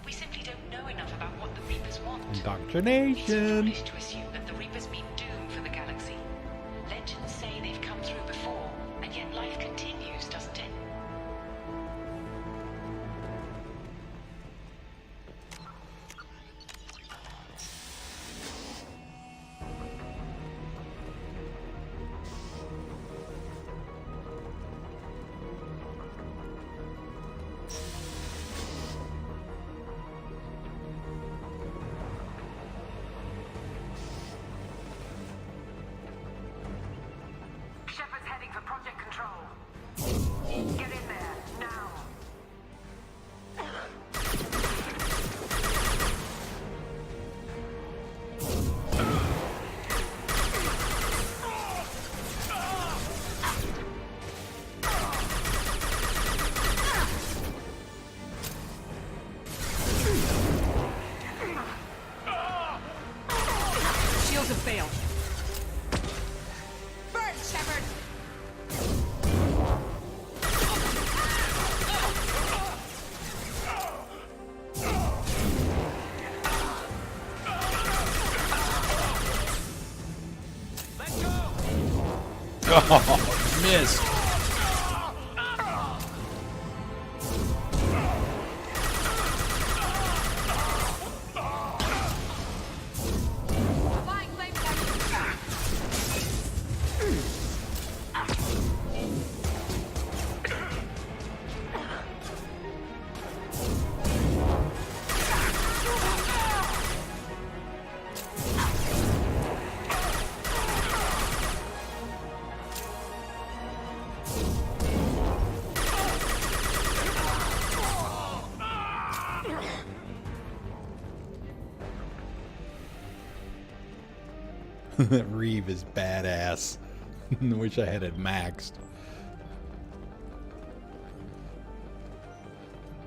We simply don't know enough about what the Reapers want. It's Indoctrination. foolish to assume that the Reapers mean doom for the galaxy. Legends say they've come through before, and yet life continues, doesn't it? Shepard's heading for Project Control. Get in there, now. Shields have failed. Burn, Shepard! Oh, missed. Flying flame That Reeve is badass. I wish I had it maxed.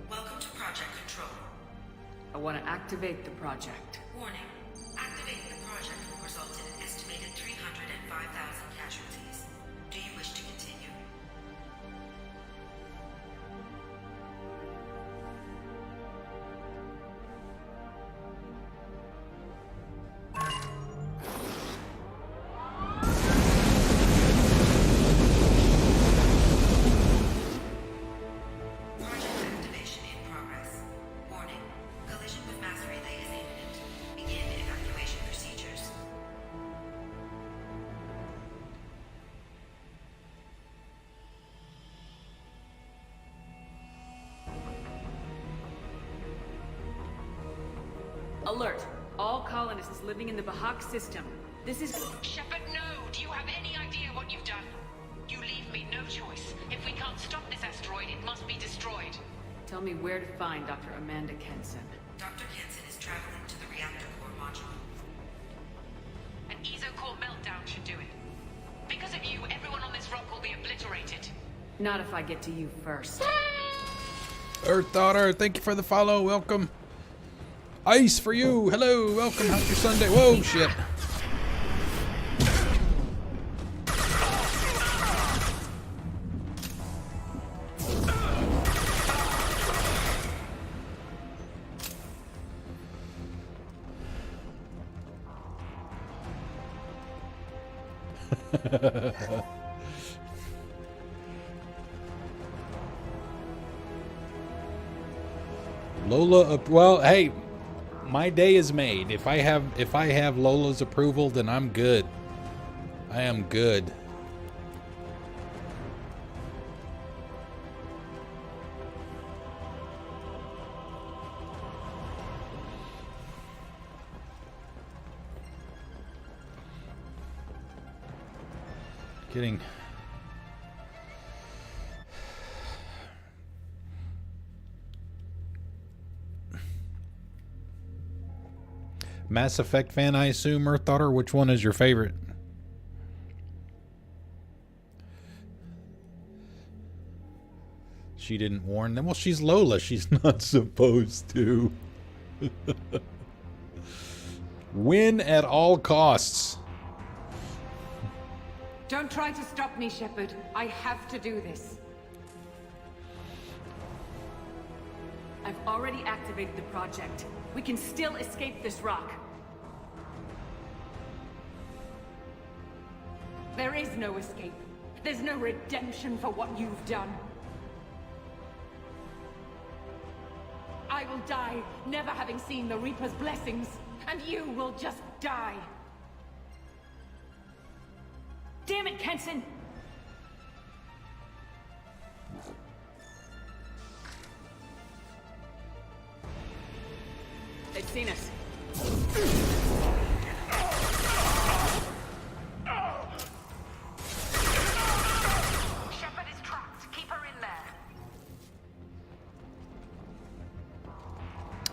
Welcome to Project Control. I want to activate the project. Warning. Activating the project will result in an estimated 305,000 casualties. Do you wish to continue? Project activation in progress. Warning. Collision with mass relay is imminent. Begin Alert! All colonists living in the Bahak system. This is... Shepard, no! Do you have any idea what you've done? You leave me no choice. If we can't stop this asteroid, it must be destroyed. Tell me where to find Dr. Amanda Kenson. Dr. Kenson is traveling to the reactor core module. An EZO-core meltdown should do it. Because of you, everyone on this rock will be obliterated. Not if I get to you first. Earth Daughter, thank you for the follow. Welcome. Ice for you. Hello. Welcome. How's your Sunday? Whoa, shit. Lola, well, hey, my day is made. If I have Lola's approval, then I'm good. I am good. Kidding. Mass Effect fan, I assume, Earth Daughter. Which one is your favorite? She didn't warn them. Well, she's Lola. She's not supposed to. Win at all costs. Don't try to stop me, Shepard. I have to do this. I've already activated the project. We can still escape this rock. There is no escape. There's no redemption for what you've done. I will die, never having seen the Reaper's blessings, and you will just die. Damn it, Kenson! They've seen us. Shepard is trapped. Keep her in there.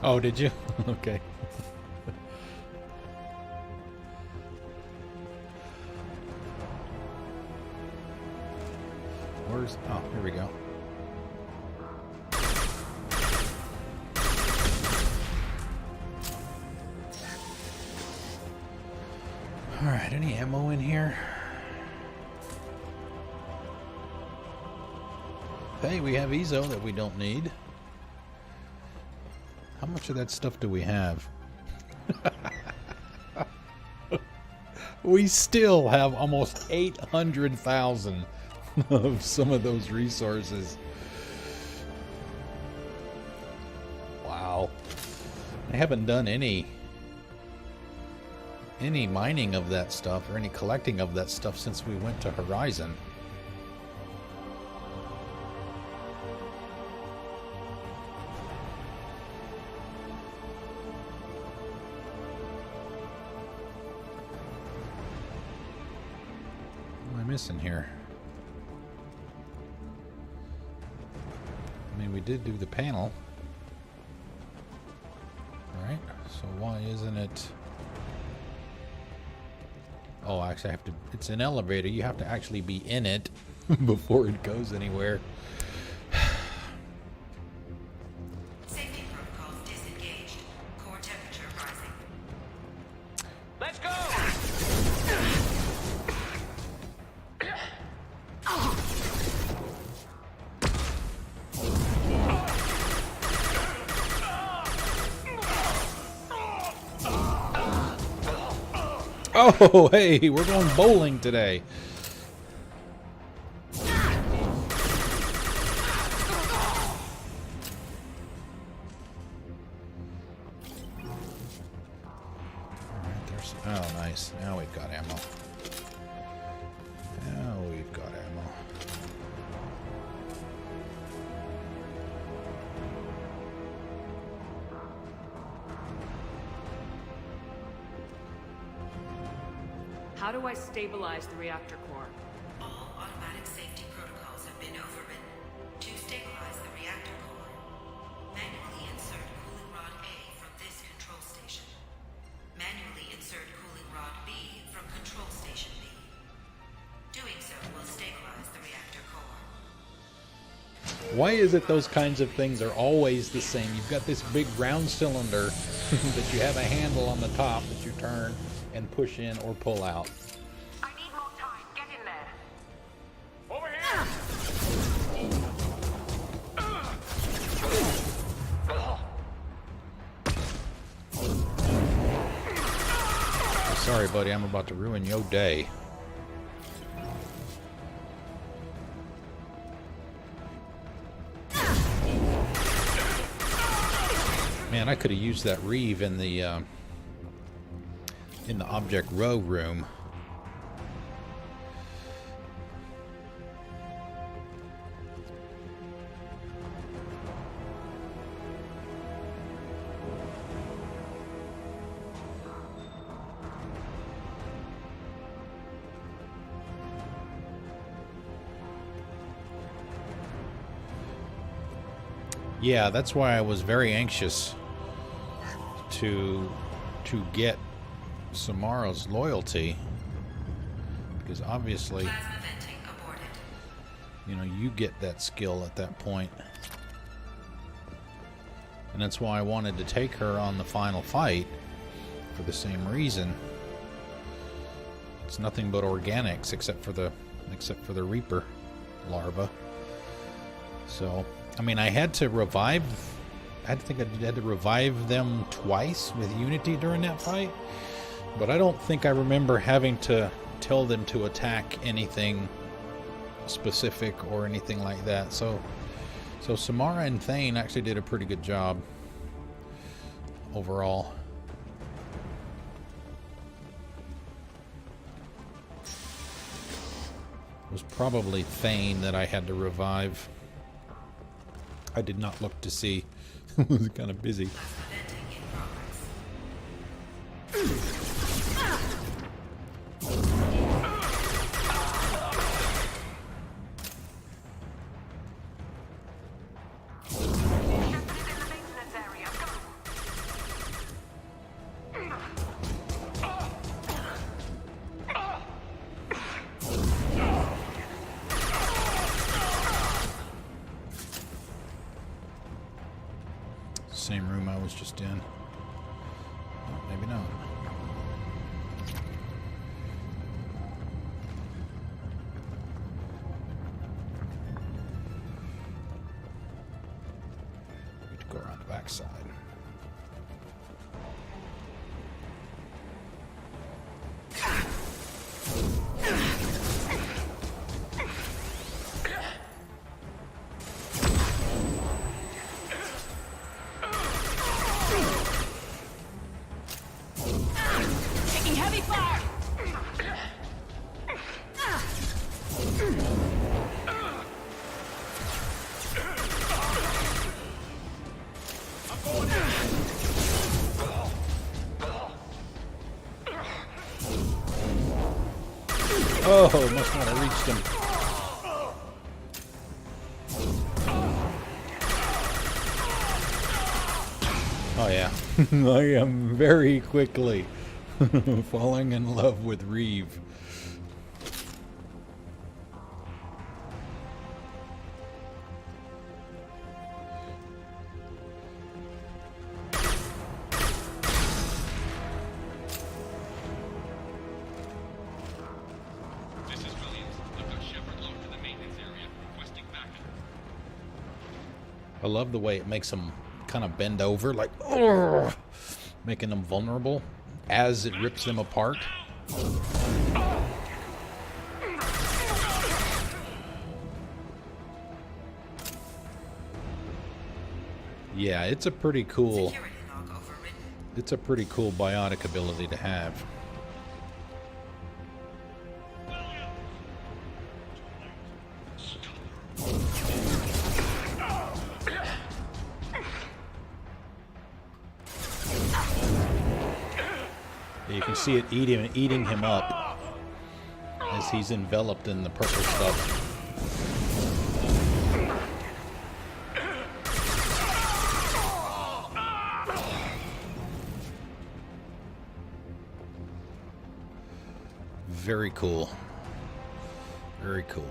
Oh, did you? Okay. Where's... Oh, here we go. Alright, any ammo in here? Hey, we have EZO that we don't need. How much of that stuff do we have? We still have almost 800,000 of some of those resources. Wow. I haven't done any mining of that stuff or any collecting of that stuff since we went to Horizon. What am I missing here? I mean, we did do the panel. Alright, so why isn't it... Oh, actually I have to... It's an elevator. You have to actually be in it before it goes anywhere. Safety protocols disengaged. Core temperature rising. Let's go! Oh, hey, we're going bowling today. Alright, there's... Oh, nice. Now we've got ammo. Now we've got ammo. How do I stabilize the reactor core? All automatic safety protocols have been overridden. To stabilize the reactor core, manually insert cooling rod A from this control station. Manually insert cooling rod B from control station B. Doing so will stabilize the reactor core. Why is it those kinds of things are always the same? You've got this big round cylinder that you have a handle on the top that you turn and push in or pull out. I need more time. Get in there. Over here! Sorry, buddy, I'm about to ruin your day. Man, I could have used that Reeve in the object row room. Yeah, that's why I was very anxious to get Samara's loyalty, because obviously, Plasma venting aborted. you know, you get that skill at that point. And that's why I wanted to take her on the final fight, for the same reason. It's nothing but organics except for the Reaper larva. So, I mean, I had to revive. I think I had to revive them twice with Unity during that fight, but I don't think I remember having to tell them to attack anything specific or anything like that. So Samara and Thane actually did a pretty good job overall. It was probably Thane that I had to revive. I did not look to see. I was kind of busy. Same room I was just in. Oh, maybe not. Need to go around the backside. Oh, must not have reached him. Oh yeah, I am very quickly falling in love with Reeve. I love the way it makes them kind of bend over, like, oh, making them vulnerable as it rips them apart. Yeah, it's a pretty cool. It's a pretty cool biotic ability to have. You can see it eating him up. as he's enveloped in the purple stuff. Very cool. Very cool.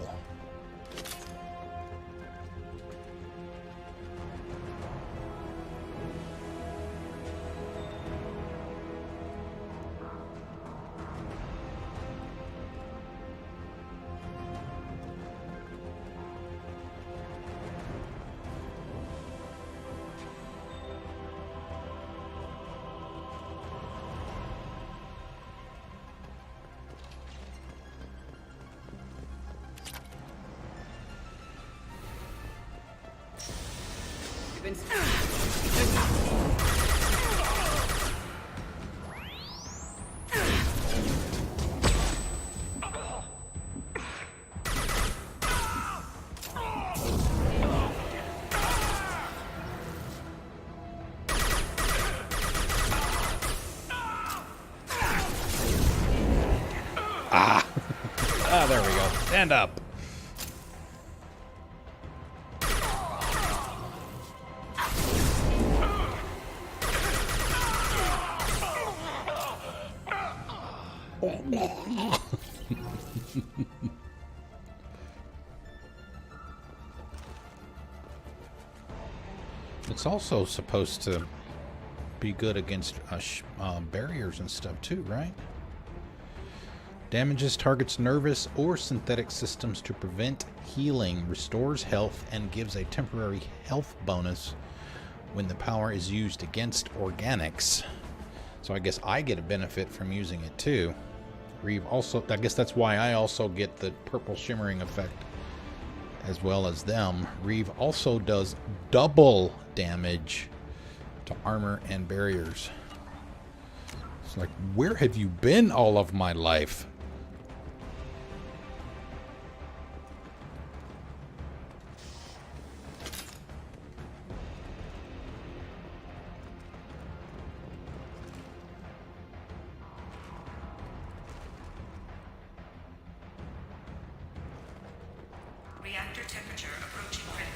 Ah, there we go. Stand up. It's also supposed to be good against barriers and stuff too, right? Damages targets nervous or synthetic systems to prevent healing, restores health, and gives a temporary health bonus when the power is used against organics. So I guess I get a benefit from using it too. Reeve also, I guess that's why I also get the purple shimmering effect as well as them. Reeve also does double damage to armor and barriers. It's like, where have you been all of my life? Reactor temperature approaching critical.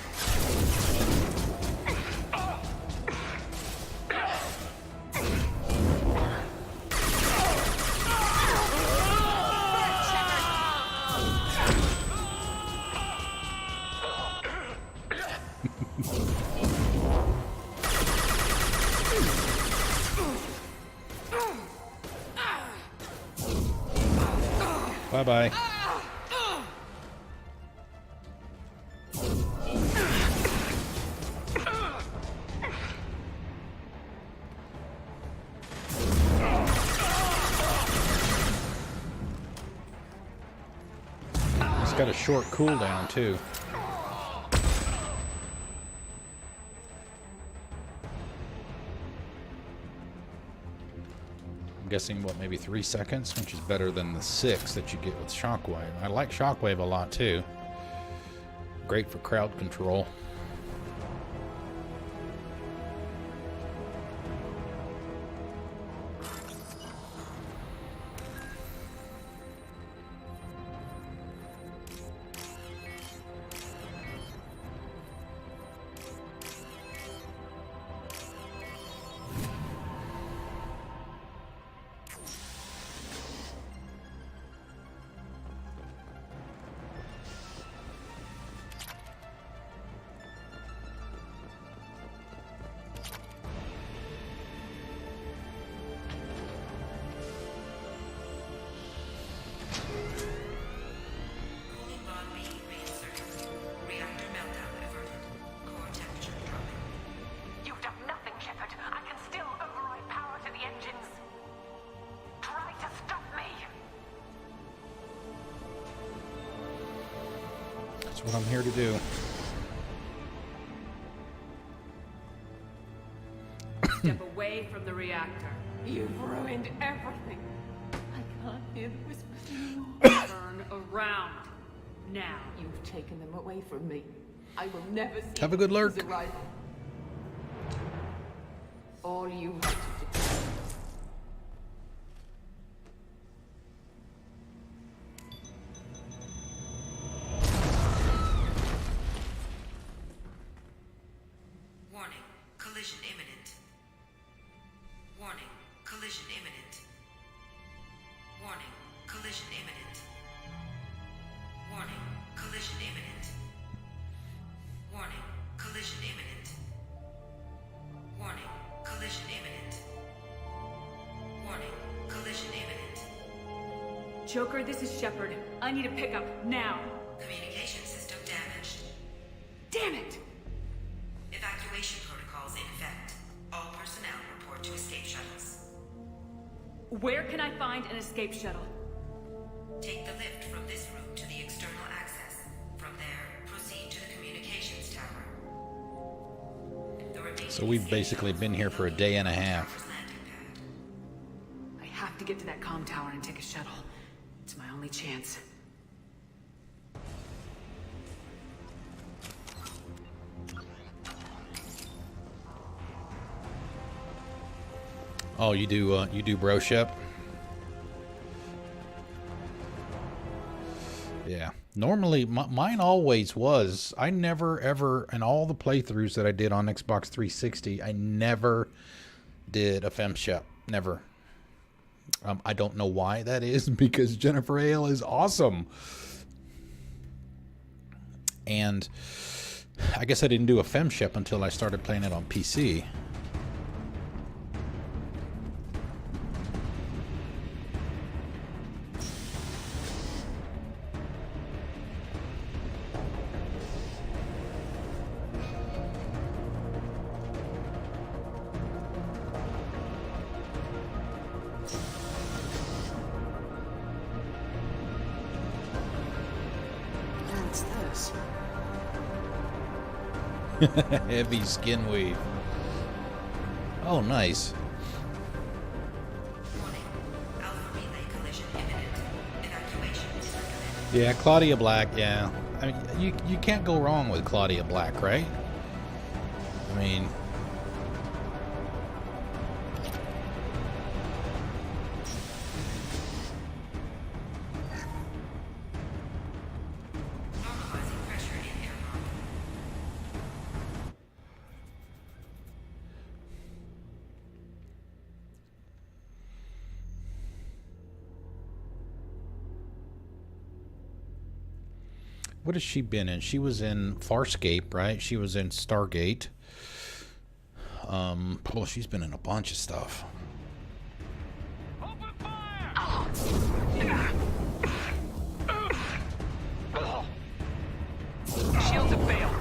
Bye-bye. It's got a short cooldown too. I'm guessing, what, maybe 3 seconds, which is better than the 6 that you get with Shockwave. I like Shockwave a lot too. Great for crowd control. That's what I'm here to do. Step away from the reactor. You've ruined everything. I can't hear the whispers anymore. Turn around. Now. You've taken them away from me. I will never see Have a good lurk. his arrival. All you have to do. Joker, this is Shepard. I need a pickup, now. Communication system damaged. Damn it! Evacuation protocols in effect. All personnel report to escape shuttles. Where can I find an escape shuttle? Take the lift from this room to the external access. From there, proceed to the communications tower. So we've basically been here for a day and a half. I have to get to that comm tower and take a shuttle. It's my only chance. Oh, you do bro ship? Yeah. Normally, mine always was. I never, ever, in all the playthroughs that I did on Xbox 360, I never did a femshep. Never. I don't know why that is, because Jennifer Hale is awesome. And I guess I didn't do a femshep until I started playing it on PC. Heavy skin weave. Oh, nice. Yeah, Claudia Black. Yeah, I mean, you can't go wrong with Claudia Black, right? I mean, what has she been in? She was in Farscape, right? She was in Stargate. Well, she's been in a bunch of stuff. Shields have failed.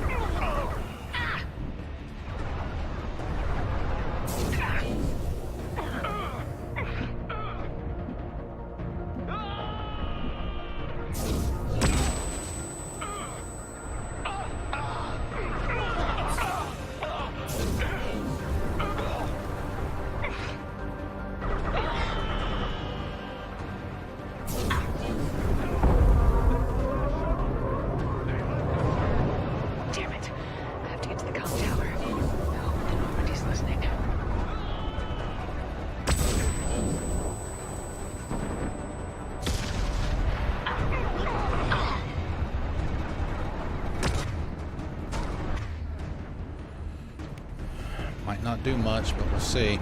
Might not do much, but we'll see.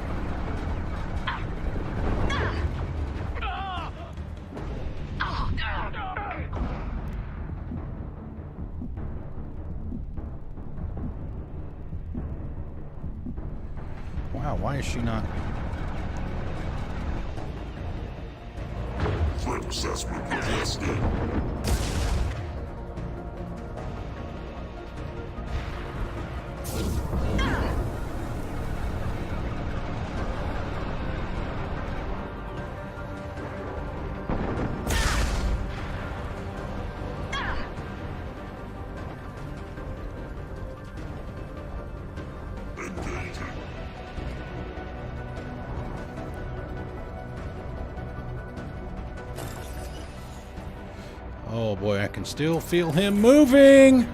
Wow, why is she not? Threat assessment requested. Oh boy, I can still feel him moving.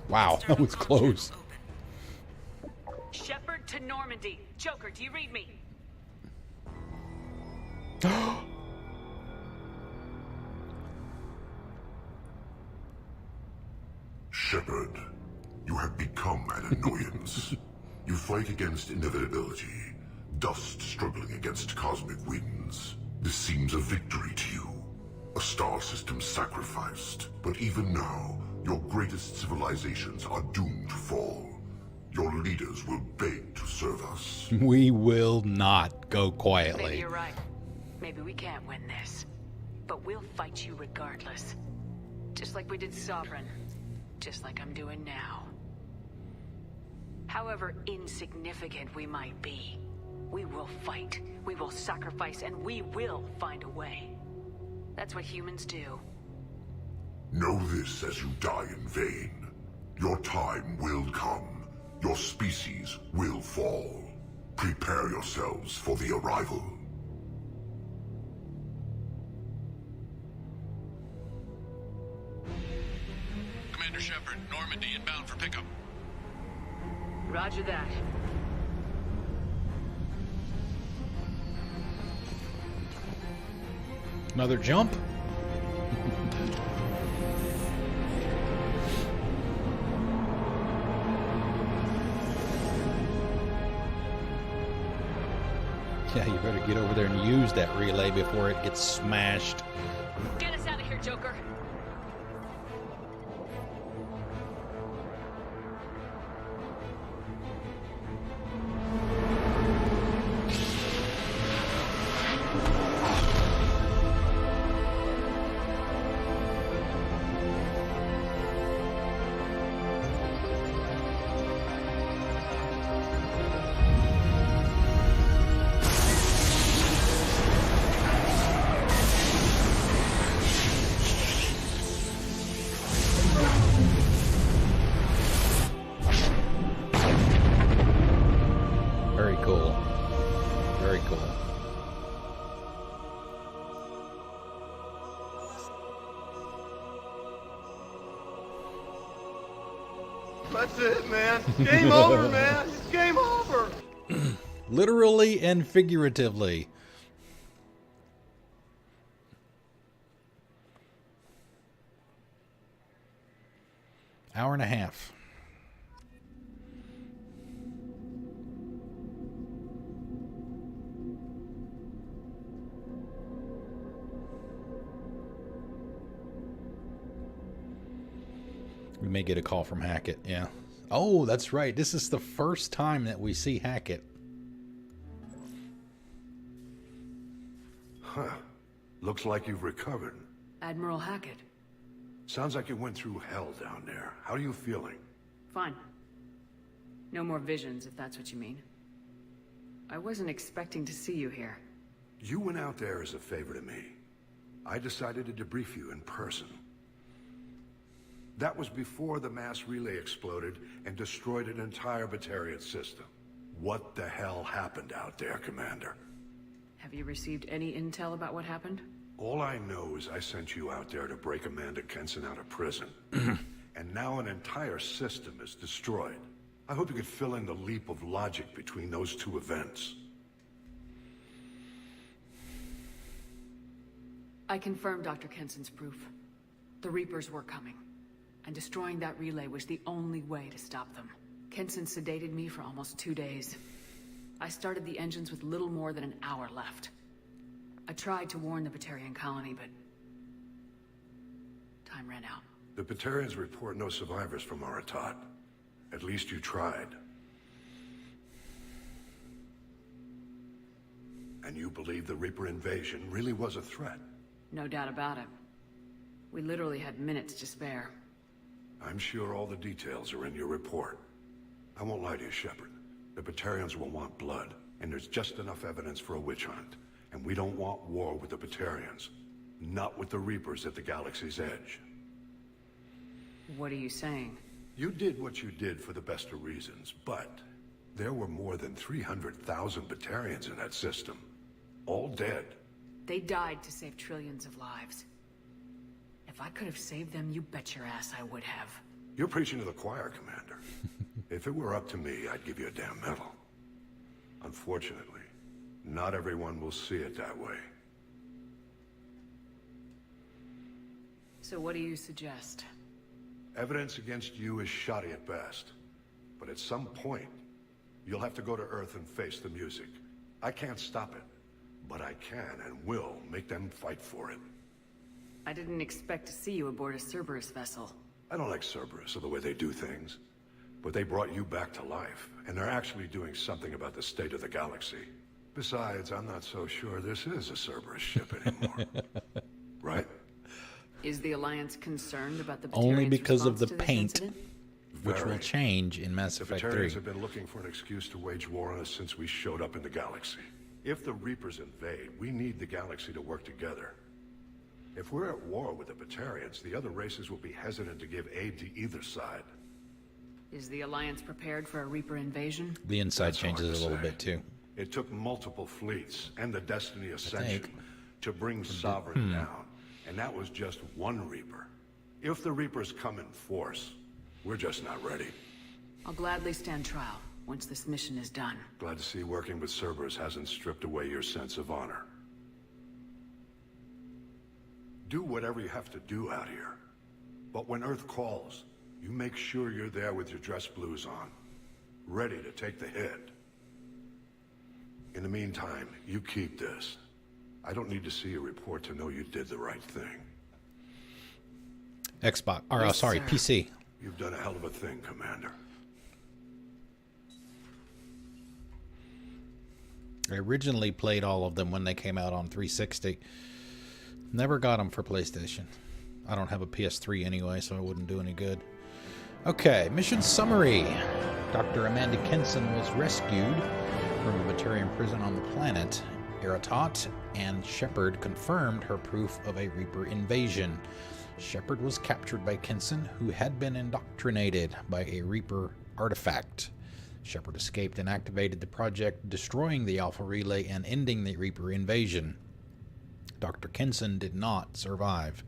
Wow, that was close. Shepard to Normandy. Joker, do you read me? Shepard, you have become an annoyance. You fight against inevitability, Dust struggling against cosmic winds. This seems a victory to you. A star system sacrificed. But even now, your greatest civilizations are doomed to fall. Your leaders will beg to serve us. We will not go quietly. Maybe you're right. Maybe we can't win this. But we'll fight you regardless. Just like we did Sovereign. Just like I'm doing now. However insignificant we might be, we will fight, we will sacrifice, and we will find a way. That's what humans do. Know this as you die in vain. Your time will come. Your species will fall. Prepare yourselves for the arrival. Commander Shepard, Normandy inbound for pickup. Roger that. Another jump? Yeah, you better get over there and use that relay before it gets smashed. Get us out of here, Joker. Very cool. Very cool. That's it, man. Game over, man. It's game over. Literally and figuratively. Hour and a half. We may get a call from Hackett, yeah. Oh, that's right. This is the first time that we see Hackett. Huh. Looks like you've recovered. Admiral Hackett. Sounds like you went through hell down there. How are you feeling? Fine. No more visions, if that's what you mean. I wasn't expecting to see you here. You went out there as a favor to me. I decided to debrief you in person. That was before the mass relay exploded and destroyed an entire Batarian system. What the hell happened out there, Commander? Have you received any intel about what happened? All I know is I sent you out there to break Amanda Kenson out of prison. And now an entire system is destroyed. I hope you could fill in the leap of logic between those two events. I confirmed Dr. Kenson's proof. The Reapers were coming. And destroying that relay was the only way to stop them. Kenson sedated me for almost 2 days. I started the engines with little more than an hour left. I tried to warn the Batarian colony, but time ran out. The Batarians report no survivors from Aratat. At least you tried. And you believe the Reaper invasion really was a threat? No doubt about it. We literally had minutes to spare. I'm sure all the details are in your report. I won't lie to you, Shepard. The Batarians will want blood, and there's just enough evidence for a witch hunt. And we don't want war with the Batarians. Not with the Reapers at the galaxy's edge. What are you saying? You did what you did for the best of reasons, but there were more than 300,000 Batarians in that system. All dead. They died to save trillions of lives. If I could have saved them, you bet your ass I would have. You're preaching to the choir, Commander. If it were up to me, I'd give you a damn medal. Unfortunately, not everyone will see it that way. So what do you suggest? Evidence against you is shoddy at best. But at some point, you'll have to go to Earth and face the music. I can't stop it, but I can and will make them fight for it. I didn't expect to see you aboard a Cerberus vessel. I don't like Cerberus or the way they do things, but they brought you back to life, and they're actually doing something about the state of the galaxy. Besides, I'm not so sure this is a Cerberus ship anymore. Right? Is the Alliance concerned about the Only Batarians' because of the response to this paint, incident? which will Very. change in Mass The Effect Batarians 3. have been looking for an excuse to wage war on us since we showed up in the galaxy. If the Reapers invade, we need the galaxy to work together. If we're at war with the Batarians, the other races will be hesitant to give aid to either side. Is the Alliance prepared for a Reaper invasion? The inside That's hard changes to a little say. bit too. It took multiple fleets and the Destiny Ascension think. to bring Sovereign down, and that was just one Reaper. If the Reapers come in force, we're just not ready. I'll gladly stand trial once this mission is done. Glad to see working with Cerberus hasn't stripped away your sense of honor. Do whatever you have to do out here. But when Earth calls, you make sure you're there with your dress blues on, ready to take the hit. In the meantime, you keep this. I don't need to see a report to know you did the right thing. Xbox, or Yes, sorry, sir. PC. You've done a hell of a thing, Commander. I originally played all of them when they came out on 360. Never got them for PlayStation. I don't have a PS3 anyway, so it wouldn't do any good. Okay, mission summary. Dr. Amanda Kenson was rescued from a Batarian prison on the planet Eratot, and Shepard confirmed her proof of a Reaper invasion. Shepard was captured by Kenson, who had been indoctrinated by a Reaper artifact. Shepard escaped and activated the project, destroying the Alpha Relay and ending the Reaper invasion. Dr. Kenson did not survive.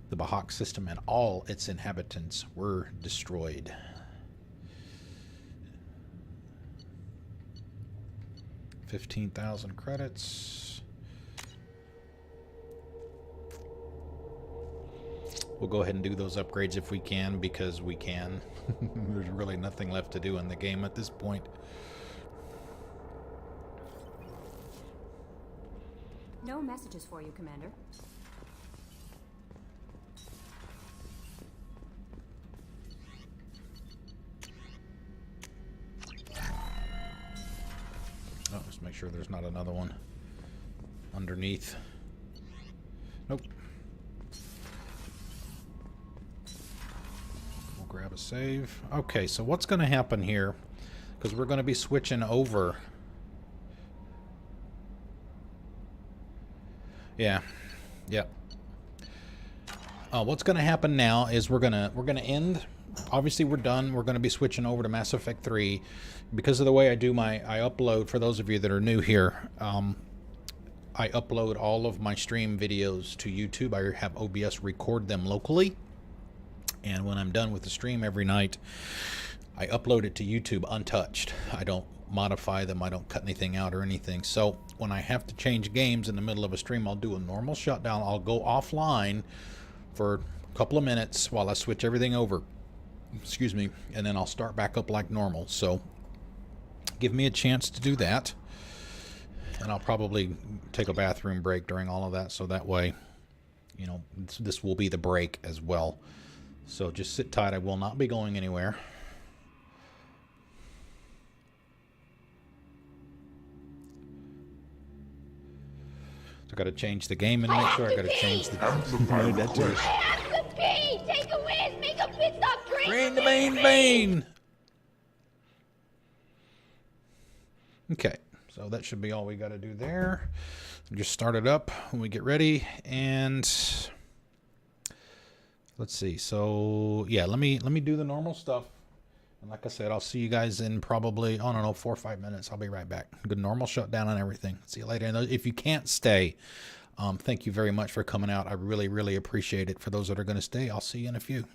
The Bahak system and all its inhabitants were destroyed. $15,000 credits. We'll go ahead and do those upgrades if we can, because we can. There's really nothing left to do in the game at this point. No messages for you, Commander. Oh, let's make sure there's not another one underneath. Nope. We'll grab a save. Okay, so what's going to happen here? Because we're going to be switching over. Yeah. Yep. What's going to happen now is we're gonna end. Obviously, we're done. We're going to be switching over to Mass Effect 3 because of the way I do I upload. For those of you that are new here, I upload all of my stream videos to YouTube. I have OBS record them locally, and when I'm done with the stream every night, I upload it to YouTube untouched. I don't modify them. I don't cut anything out or anything. So when I have to change games in the middle of a stream, I'll do a normal shutdown. I'll go offline for a couple of minutes while I switch everything over. Excuse me. And then I'll start back up like normal. So give me a chance to do that. And I'll probably take a bathroom break during all of that. So that way, you know, this will be the break as well. So just sit tight. I will not be going anywhere. So I got to change the game and make sure I got to change the. That too. Take a whiz, make a pit stop, drink. Drain the main vein. Okay, so that should be all we got to do there. Just start it up when we get ready, and let's see. So yeah, let me do the normal stuff. And like I said, I'll see you guys in probably, I don't know, 4 or 5 minutes. I'll be right back. Good normal shutdown and everything. See you later. And if you can't stay, thank you very much for coming out. I really, really appreciate it. For those that are going to stay, I'll see you in a few.